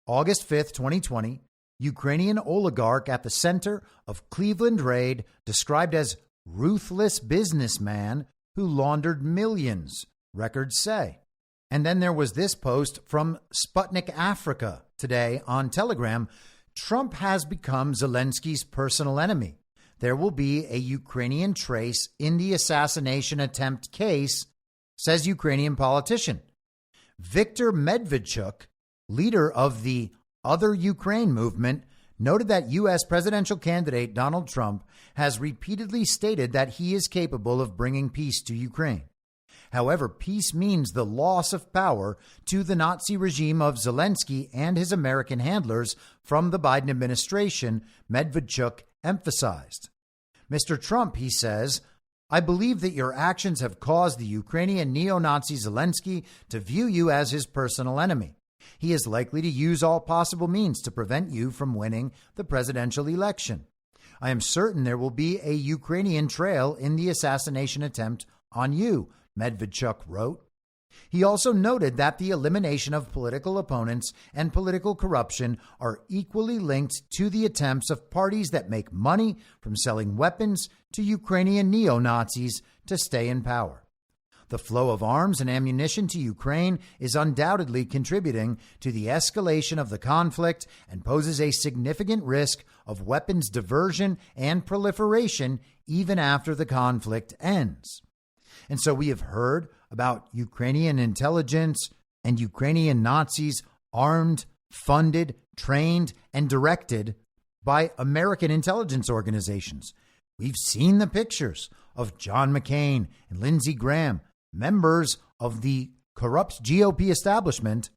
August 5th, 2020, Ukrainian oligarch at the center of Cleveland raid, described as ruthless businessman who laundered millions, records say. And then there was this post from Sputnik Africa today on Telegram. Trump has become Zelensky's personal enemy. There will be a Ukrainian trace in the assassination attempt case, says Ukrainian politician. Viktor Medvedchuk, leader of the Other Ukraine movement, noted that U.S. presidential candidate Donald Trump has repeatedly stated that he is capable of bringing peace to Ukraine. However, peace means the loss of power to the Nazi regime of Zelensky and his American handlers from the Biden administration, Medvedchuk emphasized. Mr. Trump, he says, I believe that your actions have caused the Ukrainian neo-Nazi Zelensky to view you as his personal enemy. He is likely to use all possible means to prevent you from winning the presidential election. I am certain there will be a Ukrainian trail in the assassination attempt on you, Medvedchuk wrote. He also noted that the elimination of political opponents and political corruption are equally linked to the attempts of parties that make money from selling weapons to Ukrainian neo-Nazis to stay in power. The flow of arms and ammunition to Ukraine is undoubtedly contributing to the escalation of the conflict and poses a significant risk of weapons diversion and proliferation even after the conflict ends. And so we have heard about Ukrainian intelligence and Ukrainian Nazis armed, funded, trained, and directed by American intelligence organizations. We've seen the pictures of John McCain and Lindsey Graham members of the corrupt GOP establishment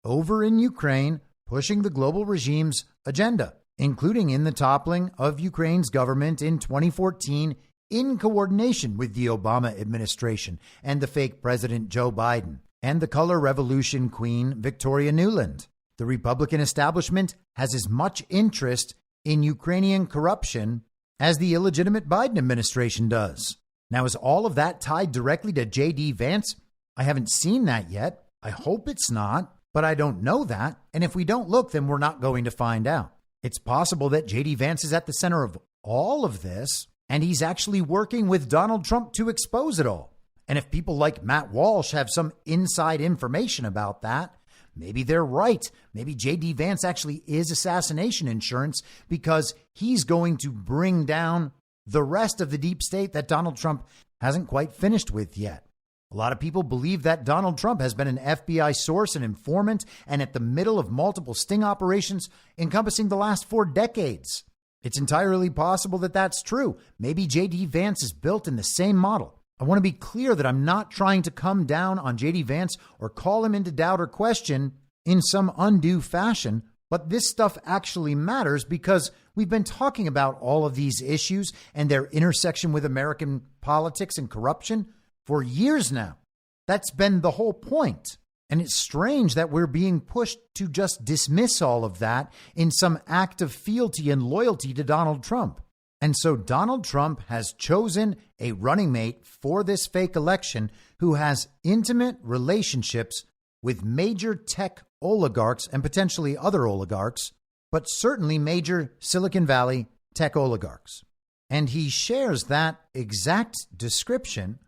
over in Ukraine pushing the global regime's agenda, including in the toppling of Ukraine's government in 2014 in coordination with the Obama administration and the fake President Joe Biden and the color revolution queen Victoria Nuland. The Republican establishment has as much interest in Ukrainian corruption as the illegitimate Biden administration does. Now, is all of that tied directly to JD Vance? I haven't seen that yet. I hope it's not, but I don't know that. And if we don't look, then we're not going to find out. It's possible that JD Vance is at the center of all of this, and he's actually working with Donald Trump to expose it all. And if people like Matt Walsh have some inside information about that, maybe they're right. Maybe JD Vance actually is assassination insurance because he's going to bring down the rest of the deep state that Donald Trump hasn't quite finished with yet. A lot of people believe that Donald Trump has been an FBI source and informant and at the middle of multiple sting operations encompassing the last 4 decades. It's entirely possible that that's true. Maybe JD Vance is built in the same model. I want to be clear that I'm not trying to come down on JD Vance or call him into doubt or question in some undue fashion, but this stuff actually matters because we've been talking about all of these issues and their intersection with American politics and corruption for years now. That's been the whole point. And it's strange that we're being pushed to just dismiss all of that in some act of fealty and loyalty to Donald Trump. And so Donald Trump has chosen a running mate for this fake election who has intimate relationships with major tech oligarchs and potentially other oligarchs, but certainly major Silicon Valley tech oligarchs. And he shares that exact description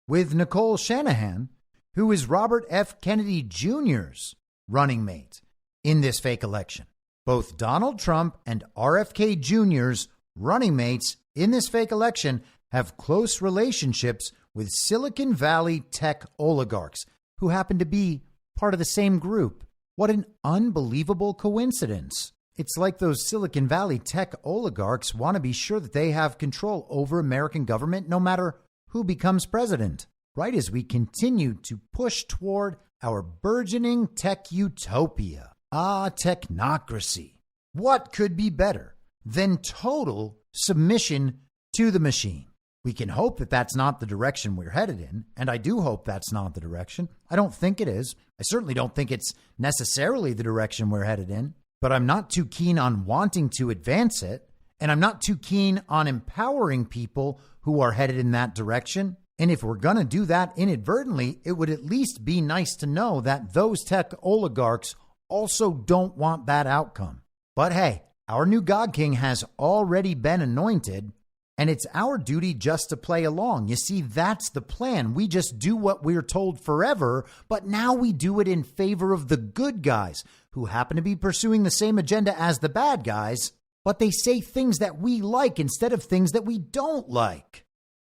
with Nicole Shanahan, who is Robert F. Kennedy Jr.'s running mate in this fake election. Both Donald Trump and RFK Jr.'s running mates in this fake election have close relationships with Silicon Valley tech oligarchs who happen to be part of the same group. What an unbelievable coincidence. It's like those Silicon Valley tech oligarchs want to be sure that they have control over American government no matter who becomes president, right as we continue to push toward our burgeoning tech utopia. Technocracy. What could be better than total submission to the machine? We can hope that that's not the direction we're headed in, and I do hope that's not the direction. I don't think it is. I certainly don't think it's necessarily the direction we're headed in, but I'm not too keen on wanting to advance it, and I'm not too keen on empowering people who are headed in that direction. And if we're going to do that inadvertently, it would at least be nice to know that those tech oligarchs also don't want that outcome. But hey, our new God King has already been anointed, and it's our duty just to play along. You see, that's the plan. We just do what we're told forever, but now we do it in favor of the good guys who happen to be pursuing the same agenda as the bad guys, but they say things that we like instead of things that we don't like.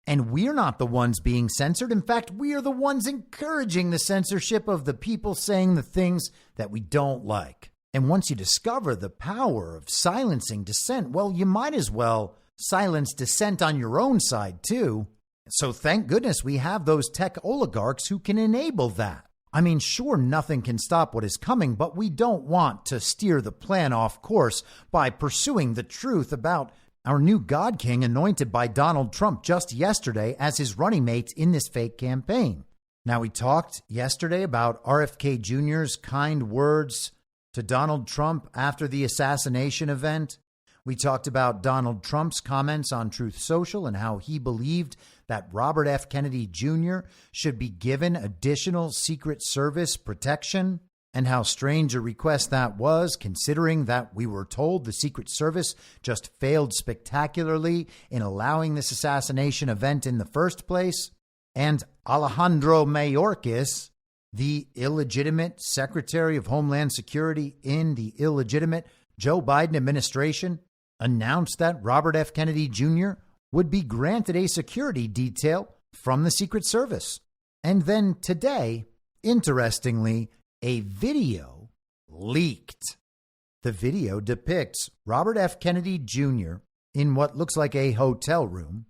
And we're not the ones being censored. In fact, we are the ones encouraging the censorship of the people saying the things that we don't like. And once you discover the power of silencing dissent, well, you might as well silence dissent on your own side, too. So thank goodness we have those tech oligarchs who can enable that. I mean, sure, nothing can stop what is coming, but we don't want to steer the plan off course by pursuing the truth about our new God King anointed by Donald Trump just yesterday as his running mate in this fake campaign. Now, we talked yesterday about RFK Jr.'s kind words to Donald Trump after the assassination event. We talked about Donald Trump's comments on Truth Social and how he believed that Robert F. Kennedy Jr. should be given additional Secret Service protection, and how strange a request that was, considering that we were told the Secret Service just failed spectacularly in allowing this assassination event in the first place. And Alejandro Mayorkas, the illegitimate Secretary of Homeland Security in the illegitimate Joe Biden administration, announced that Robert F. Kennedy Jr. would be granted a security detail from the Secret Service. And then today, interestingly, a video leaked. The video depicts Robert F. Kennedy Jr. in what looks like a hotel room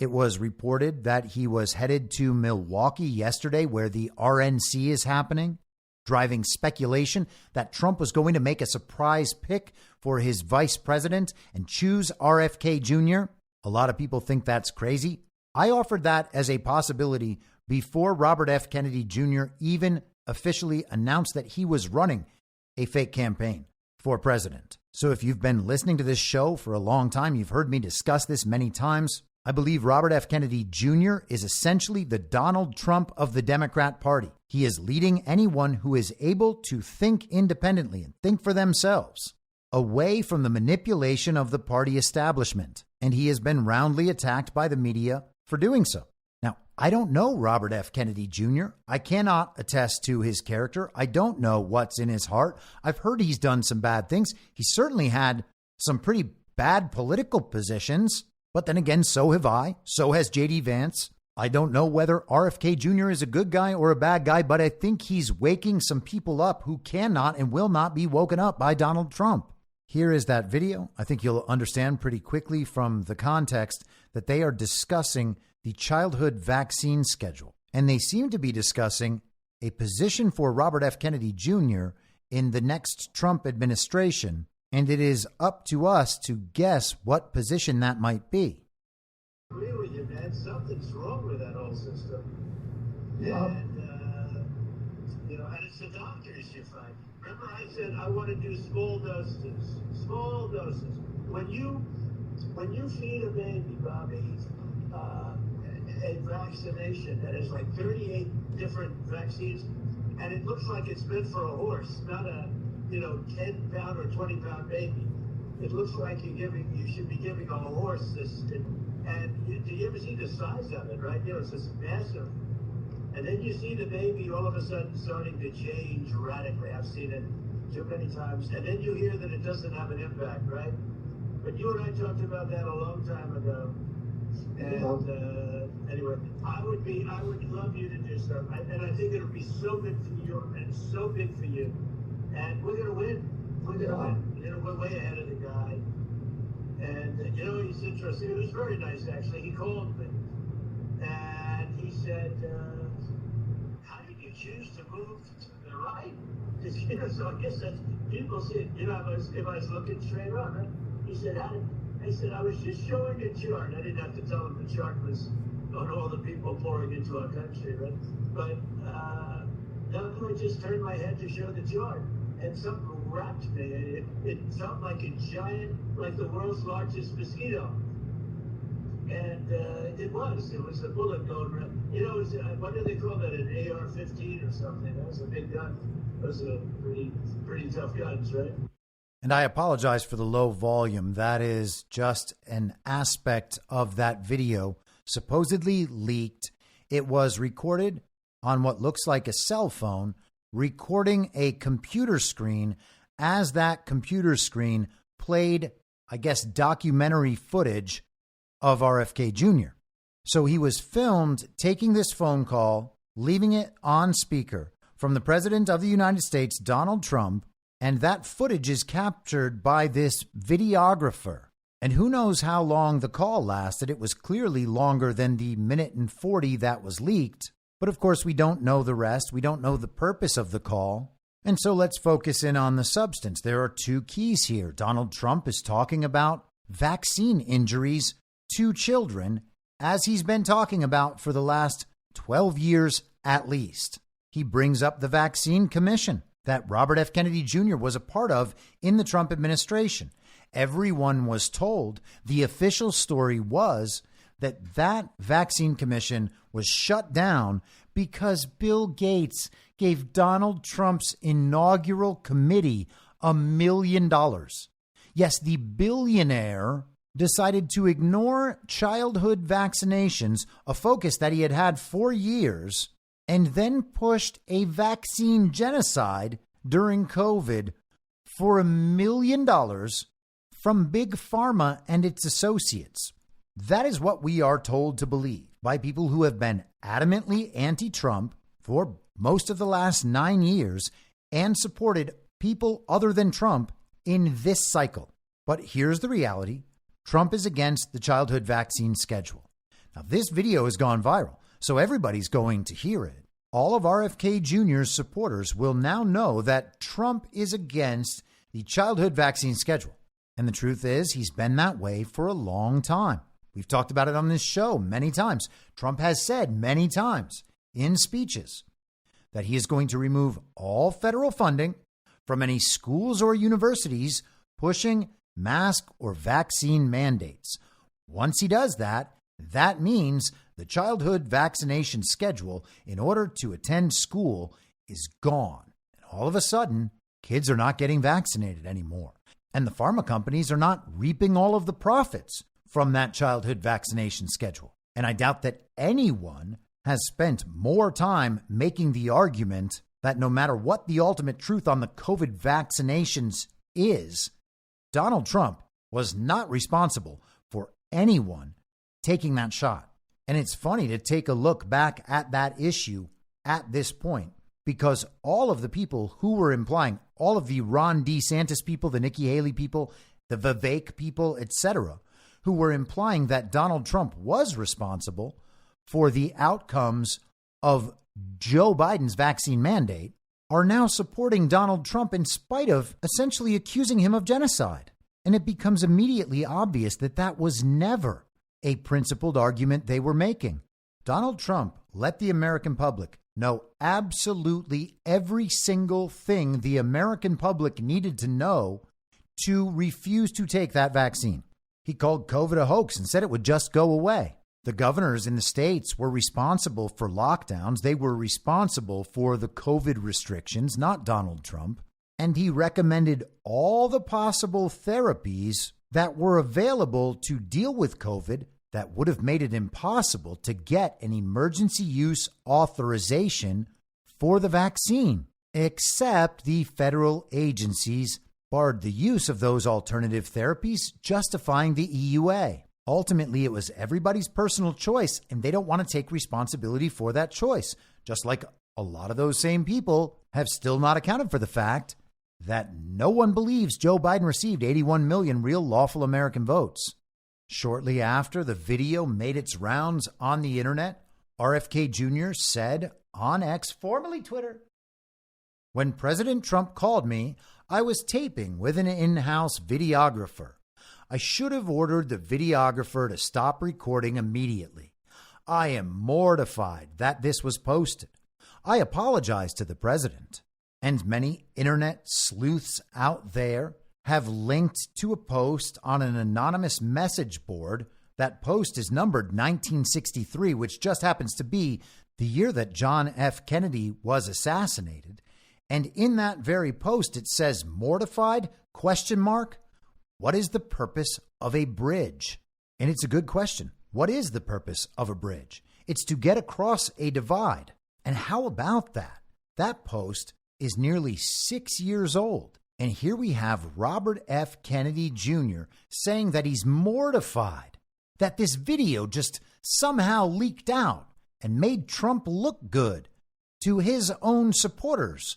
It was reported that he was headed to Milwaukee yesterday, where the RNC is happening, driving speculation that Trump was going to make a surprise pick for his vice president and choose RFK Jr. A lot of people think that's crazy. I offered that as a possibility before Robert F. Kennedy Jr. even officially announced that he was running a fake campaign for president. So if you've been listening to this show for a long time, you've heard me discuss this many times. I believe Robert F. Kennedy Jr. is essentially the Donald Trump of the Democrat Party. He is leading anyone who is able to think independently and think for themselves away from the manipulation of the party establishment. And he has been roundly attacked by the media for doing so. Now, I don't know Robert F. Kennedy Jr. I cannot attest to his character. I don't know what's in his heart. I've heard he's done some bad things. He certainly had some pretty bad political positions. But then again, so have I. So has JD Vance. I don't know whether RFK Jr. is a good guy or a bad guy, but I think he's waking some people up who cannot and will not be woken up by Donald Trump. Here is that video. I think you'll understand pretty quickly from the context that they are discussing the childhood vaccine schedule. And they seem to be discussing a position for Robert F. Kennedy Jr. in the next Trump administration. And it is up to us to guess what position that might be. I agree with you, man. Something's wrong with that whole system. And, and it's the doctors you find. Remember I said I want to do small doses. Small doses. When you feed a baby, Bobby, a vaccination that has like 38 different vaccines, and it looks like it's meant for a horse, not a 10-pound or 20-pound baby. It looks like you should be giving a horse this. And do you ever see the size of it, right? It's just massive. And then you see the baby all of a sudden starting to change radically. I've seen it too many times. And then you hear that it doesn't have an impact, right? But you and I talked about that a long time ago. And anyway, I would love you to do something. And I think it'll be so good for you and so big for you. And we're going to win. We're going to win. We're way ahead of the guy. And, he's interesting. It was very nice, actually. He called me. And he said, how did you choose to move to the right? So I guess that's, people see it. If I was looking straight on, right? He said, I said, I was just showing a chart. I didn't have to tell him the chart was on all the people pouring into our country, right? But I just turned my head to show the chart. And something wrapped me. It felt like a giant, like the world's largest mosquito. And it was a bullet going around. What do they call that, an AR-15 or something? That was a big gun. Those are pretty tough guns, right? And I apologize for the low volume. That is just an aspect of that video supposedly leaked. It was recorded on what looks like a cell phone, recording a computer screen as that computer screen played, I guess, documentary footage of RFK Jr. So he was filmed taking this phone call, leaving it on speaker from the President of the United States, Donald Trump, and that footage is captured by this videographer. And who knows how long the call lasted. It was clearly longer than the 1:40 that was leaked. But of course, we don't know the rest. We don't know the purpose of the call. And so let's focus in on the substance. There are two keys here. Donald Trump is talking about vaccine injuries to children, as he's been talking about for the last 12 years at least. He brings up the Vaccine Commission that Robert F. Kennedy Jr. was a part of in the Trump administration. Everyone was told, the official story was that Vaccine Commission was shut down because Bill Gates gave Donald Trump's inaugural committee $1 million. Yes, the billionaire decided to ignore childhood vaccinations, a focus that he had had for years, and then pushed a vaccine genocide during COVID for $1 million from Big Pharma and its associates. That is what we are told to believe by people who have been adamantly anti-Trump for most of the last 9 years and supported people other than Trump in this cycle. But here's the reality. Trump is against the childhood vaccine schedule. Now, this video has gone viral, so everybody's going to hear it. All of RFK Jr.'s supporters will now know that Trump is against the childhood vaccine schedule. And the truth is, he's been that way for a long time. We've talked about it on this show many times. Trump has said many times in speeches that he is going to remove all federal funding from any schools or universities pushing mask or vaccine mandates. Once he does that, that means the childhood vaccination schedule in order to attend school is gone. And all of a sudden, kids are not getting vaccinated anymore. And the pharma companies are not reaping all of the profits from that childhood vaccination schedule. And I doubt that anyone has spent more time making the argument that no matter what the ultimate truth on the COVID vaccinations is, Donald Trump was not responsible for anyone taking that shot. And it's funny to take a look back at that issue at this point, because all of the people who were implying, all of the Ron DeSantis people, the Nikki Haley people, the Vivek people, etc., who were implying that Donald Trump was responsible for the outcomes of Joe Biden's vaccine mandate, are now supporting Donald Trump in spite of essentially accusing him of genocide. And it becomes immediately obvious that that was never a principled argument they were making. Donald Trump let the American public know absolutely every single thing the American public needed to know to refuse to take that vaccine. He called COVID a hoax and said it would just go away. The governors in the states were responsible for lockdowns. They were responsible for the COVID restrictions, not Donald Trump. And he recommended all the possible therapies that were available to deal with COVID that would have made it impossible to get an emergency use authorization for the vaccine, except the federal agencies barred the use of those alternative therapies, justifying the EUA. Ultimately, it was everybody's personal choice, and they don't want to take responsibility for that choice, just like a lot of those same people have still not accounted for the fact that no one believes Joe Biden received 81 million real lawful American votes. Shortly after the video made its rounds on the internet, RFK Jr. said on X, formerly Twitter, "When President Trump called me, I was taping with an in-house videographer. I should have ordered the videographer to stop recording immediately. I am mortified that this was posted. I apologize to the president." And many internet sleuths out there have linked to a post on an anonymous message board. That post is numbered 1963, which just happens to be the year that John F. Kennedy was assassinated. And in that very post, it says, "Mortified? ? What is the purpose of a bridge?" And it's a good question. What is the purpose of a bridge? It's to get across a divide. And how about that? That post is nearly 6 years old. And here we have Robert F. Kennedy Jr. saying that he's mortified that this video just somehow leaked out and made Trump look good to his own supporters,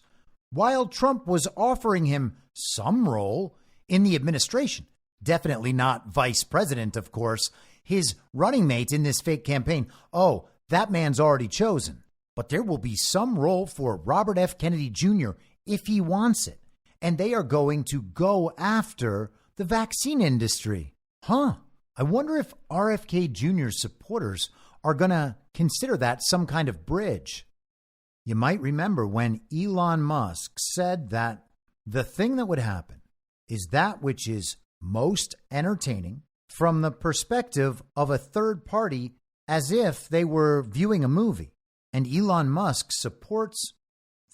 while Trump was offering him some role in the administration. Definitely not vice president, of course. His running mate in this fake campaign, oh, that man's already chosen. But there will be some role for Robert F. Kennedy Jr. if he wants it. And they are going to go after the vaccine industry. I wonder if RFK Jr.'s supporters are going to consider that some kind of bridge. You might remember when Elon Musk said that the thing that would happen is that which is most entertaining from the perspective of a third party, as if they were viewing a movie. And Elon Musk supports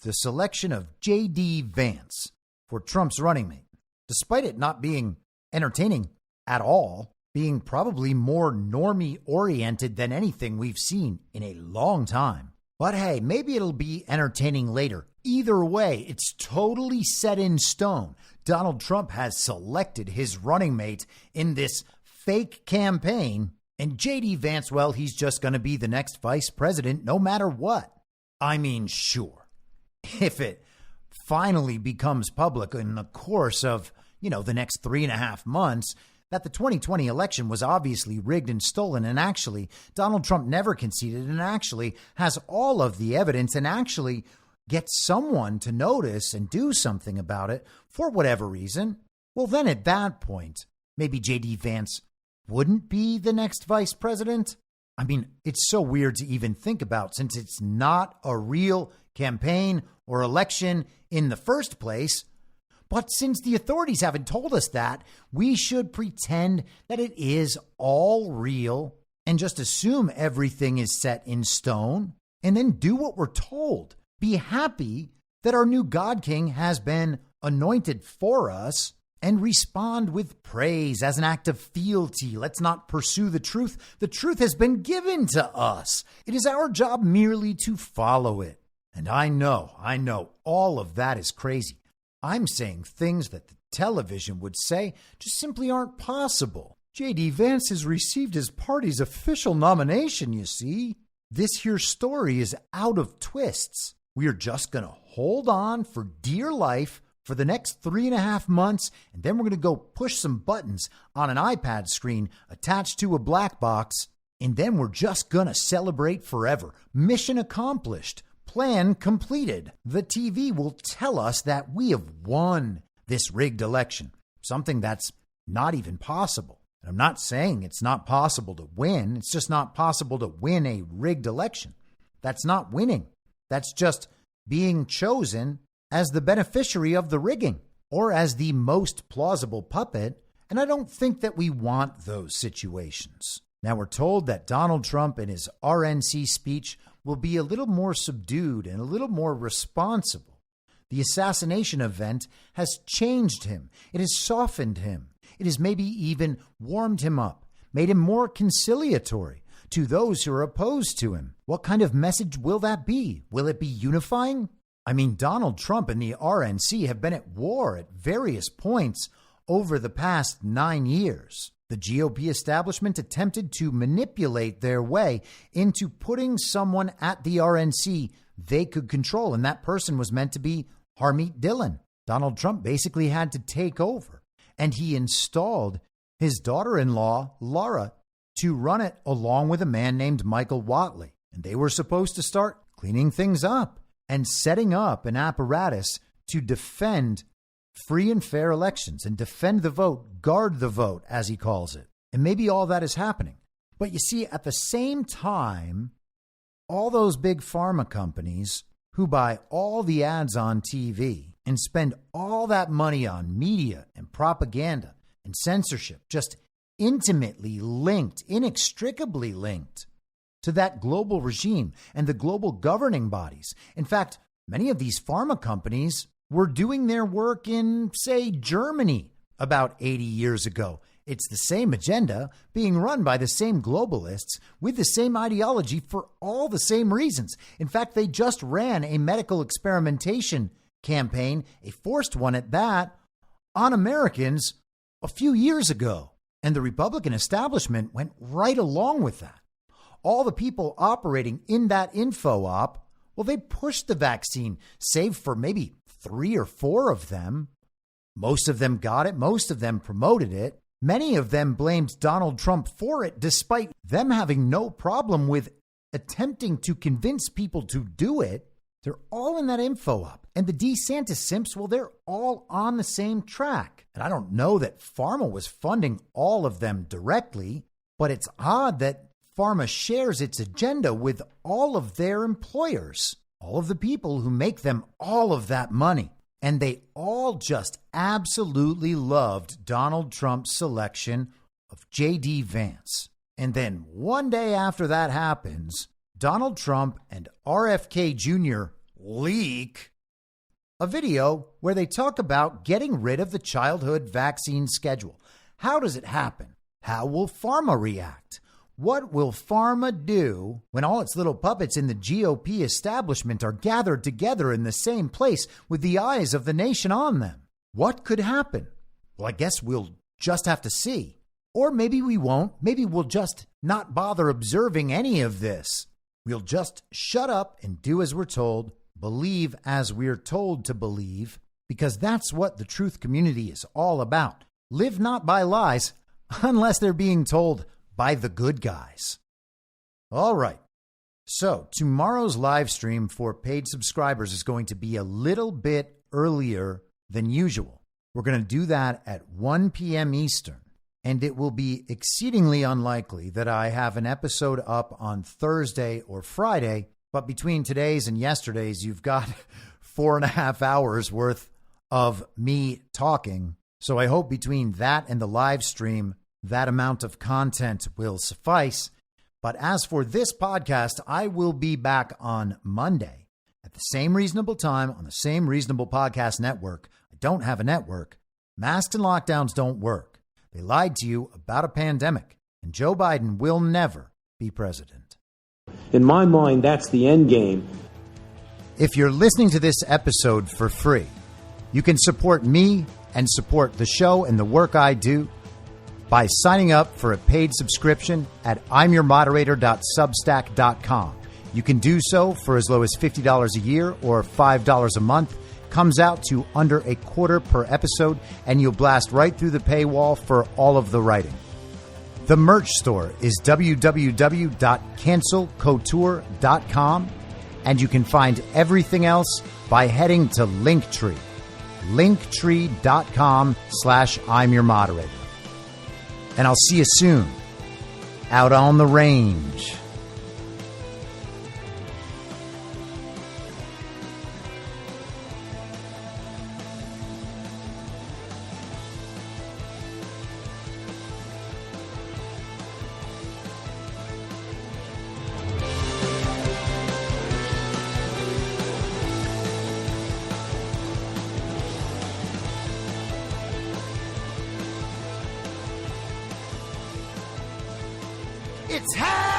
the selection of JD Vance for Trump's running mate, despite it not being entertaining at all, being probably more normie-oriented than anything we've seen in a long time. But hey, maybe it'll be entertaining later. Either way, it's totally set in stone. Donald Trump has selected his running mate in this fake campaign. And JD Vance, well, he's just going to be the next vice president no matter what. I mean, sure, if it finally becomes public in the course of, the next 3.5 months that the 2020 election was obviously rigged and stolen, and actually Donald Trump never conceded, and actually has all of the evidence, and actually gets someone to notice and do something about it for whatever reason, well, then at that point, maybe JD Vance wouldn't be the next vice president. I mean, it's so weird to even think about, since it's not a real campaign or election in the first place. But since the authorities haven't told us that, we should pretend that it is all real and just assume everything is set in stone, and then do what we're told. Be happy that our new God King has been anointed for us, and respond with praise as an act of fealty. Let's not pursue the truth. The truth has been given to us. It is our job merely to follow it. And I know, all of that is crazy. I'm saying things that the television would say just simply aren't possible. JD Vance has received his party's official nomination, you see. This here story is out of twists. We are just going to hold on for dear life for the next 3.5 months, and then we're going to go push some buttons on an iPad screen attached to a black box, and then we're just going to celebrate forever. Mission accomplished. Plan completed. The TV will tell us that we have won this rigged election, something that's not even possible. And I'm not saying it's not possible to win. It's just not possible to win a rigged election. That's not winning. That's just being chosen as the beneficiary of the rigging, or as the most plausible puppet. And I don't think that we want those situations. Now, we're told that Donald Trump in his RNC speech will be a little more subdued and a little more responsible. The assassination event has changed him. It has softened him. It has maybe even warmed him up, made him more conciliatory to those who are opposed to him. What kind of message will that be? Will it be unifying? I mean, Donald Trump and the RNC have been at war at various points over the past 9 years. The GOP establishment attempted to manipulate their way into putting someone at the RNC they could control, and that person was meant to be Harmeet Dillon. Donald Trump basically had to take over, and he installed his daughter-in-law, Laura, to run it along with a man named Michael Whatley. And they were supposed to start cleaning things up and setting up an apparatus to defend free and fair elections and defend the vote, guard the vote, as he calls it. And maybe all that is happening. But you see, at the same time, all those big pharma companies who buy all the ads on TV and spend all that money on media and propaganda and censorship, just intimately linked, inextricably linked to that global regime and the global governing bodies. In fact, many of these pharma companies were doing their work in, say, Germany about 80 years ago. It's the same agenda being run by the same globalists with the same ideology for all the same reasons. In fact, they just ran a medical experimentation campaign, a forced one at that, on Americans a few years ago. And the Republican establishment went right along with that. All the people operating in that info op, well, they pushed the vaccine, save for maybe 3 or 4 of them. Most of them got it. Most of them promoted it. Many of them blamed Donald Trump for it, despite them having no problem with attempting to convince people to do it. They're all in that info op. And the DeSantis simps, well, they're all on the same track. And I don't know that pharma was funding all of them directly, but it's odd that pharma shares its agenda with all of their employers, all of the people who make them all of that money. And they all just absolutely loved Donald Trump's selection of JD Vance. And then one day after that happens, Donald Trump and RFK Jr. leak a video where they talk about getting rid of the childhood vaccine schedule. How does it happen? How will pharma react? What will pharma do when all its little puppets in the GOP establishment are gathered together in the same place with the eyes of the nation on them? What could happen? Well, I guess we'll just have to see. Or maybe we won't. Maybe we'll just not bother observing any of this. We'll just shut up and do as we're told, believe as we're told to believe, because that's what the truth community is all about. Live not by lies. unless they're being told by the good guys. All right. So tomorrow's live stream for paid subscribers is going to be a little bit earlier than usual. We're going to do that at 1 p.m. Eastern, and it will be exceedingly unlikely that I have an episode up on Thursday or Friday, but between today's and yesterday's, you've got 4.5 hours worth of me talking. So I hope between that and the live stream, that amount of content will suffice. But as for this podcast, I will be back on Monday at the same reasonable time on the same reasonable podcast network. I don't have a network. Masks and lockdowns don't work. They lied to you about a pandemic, and Joe Biden will never be president. In my mind, that's the end game. If you're listening to this episode for free, you can support me and support the show and the work I do by signing up for a paid subscription at imyourmoderator.substack.com. You can do so for as low as $50 a year or $5 a month. Comes out to under $0.25 per episode, and you'll blast right through the paywall for all of the writing. The merch store is www.cancelcouture.com, and you can find everything else by heading to Linktree. Linktree.com/imyourmoderator. And I'll see you soon out on the range. It's happening!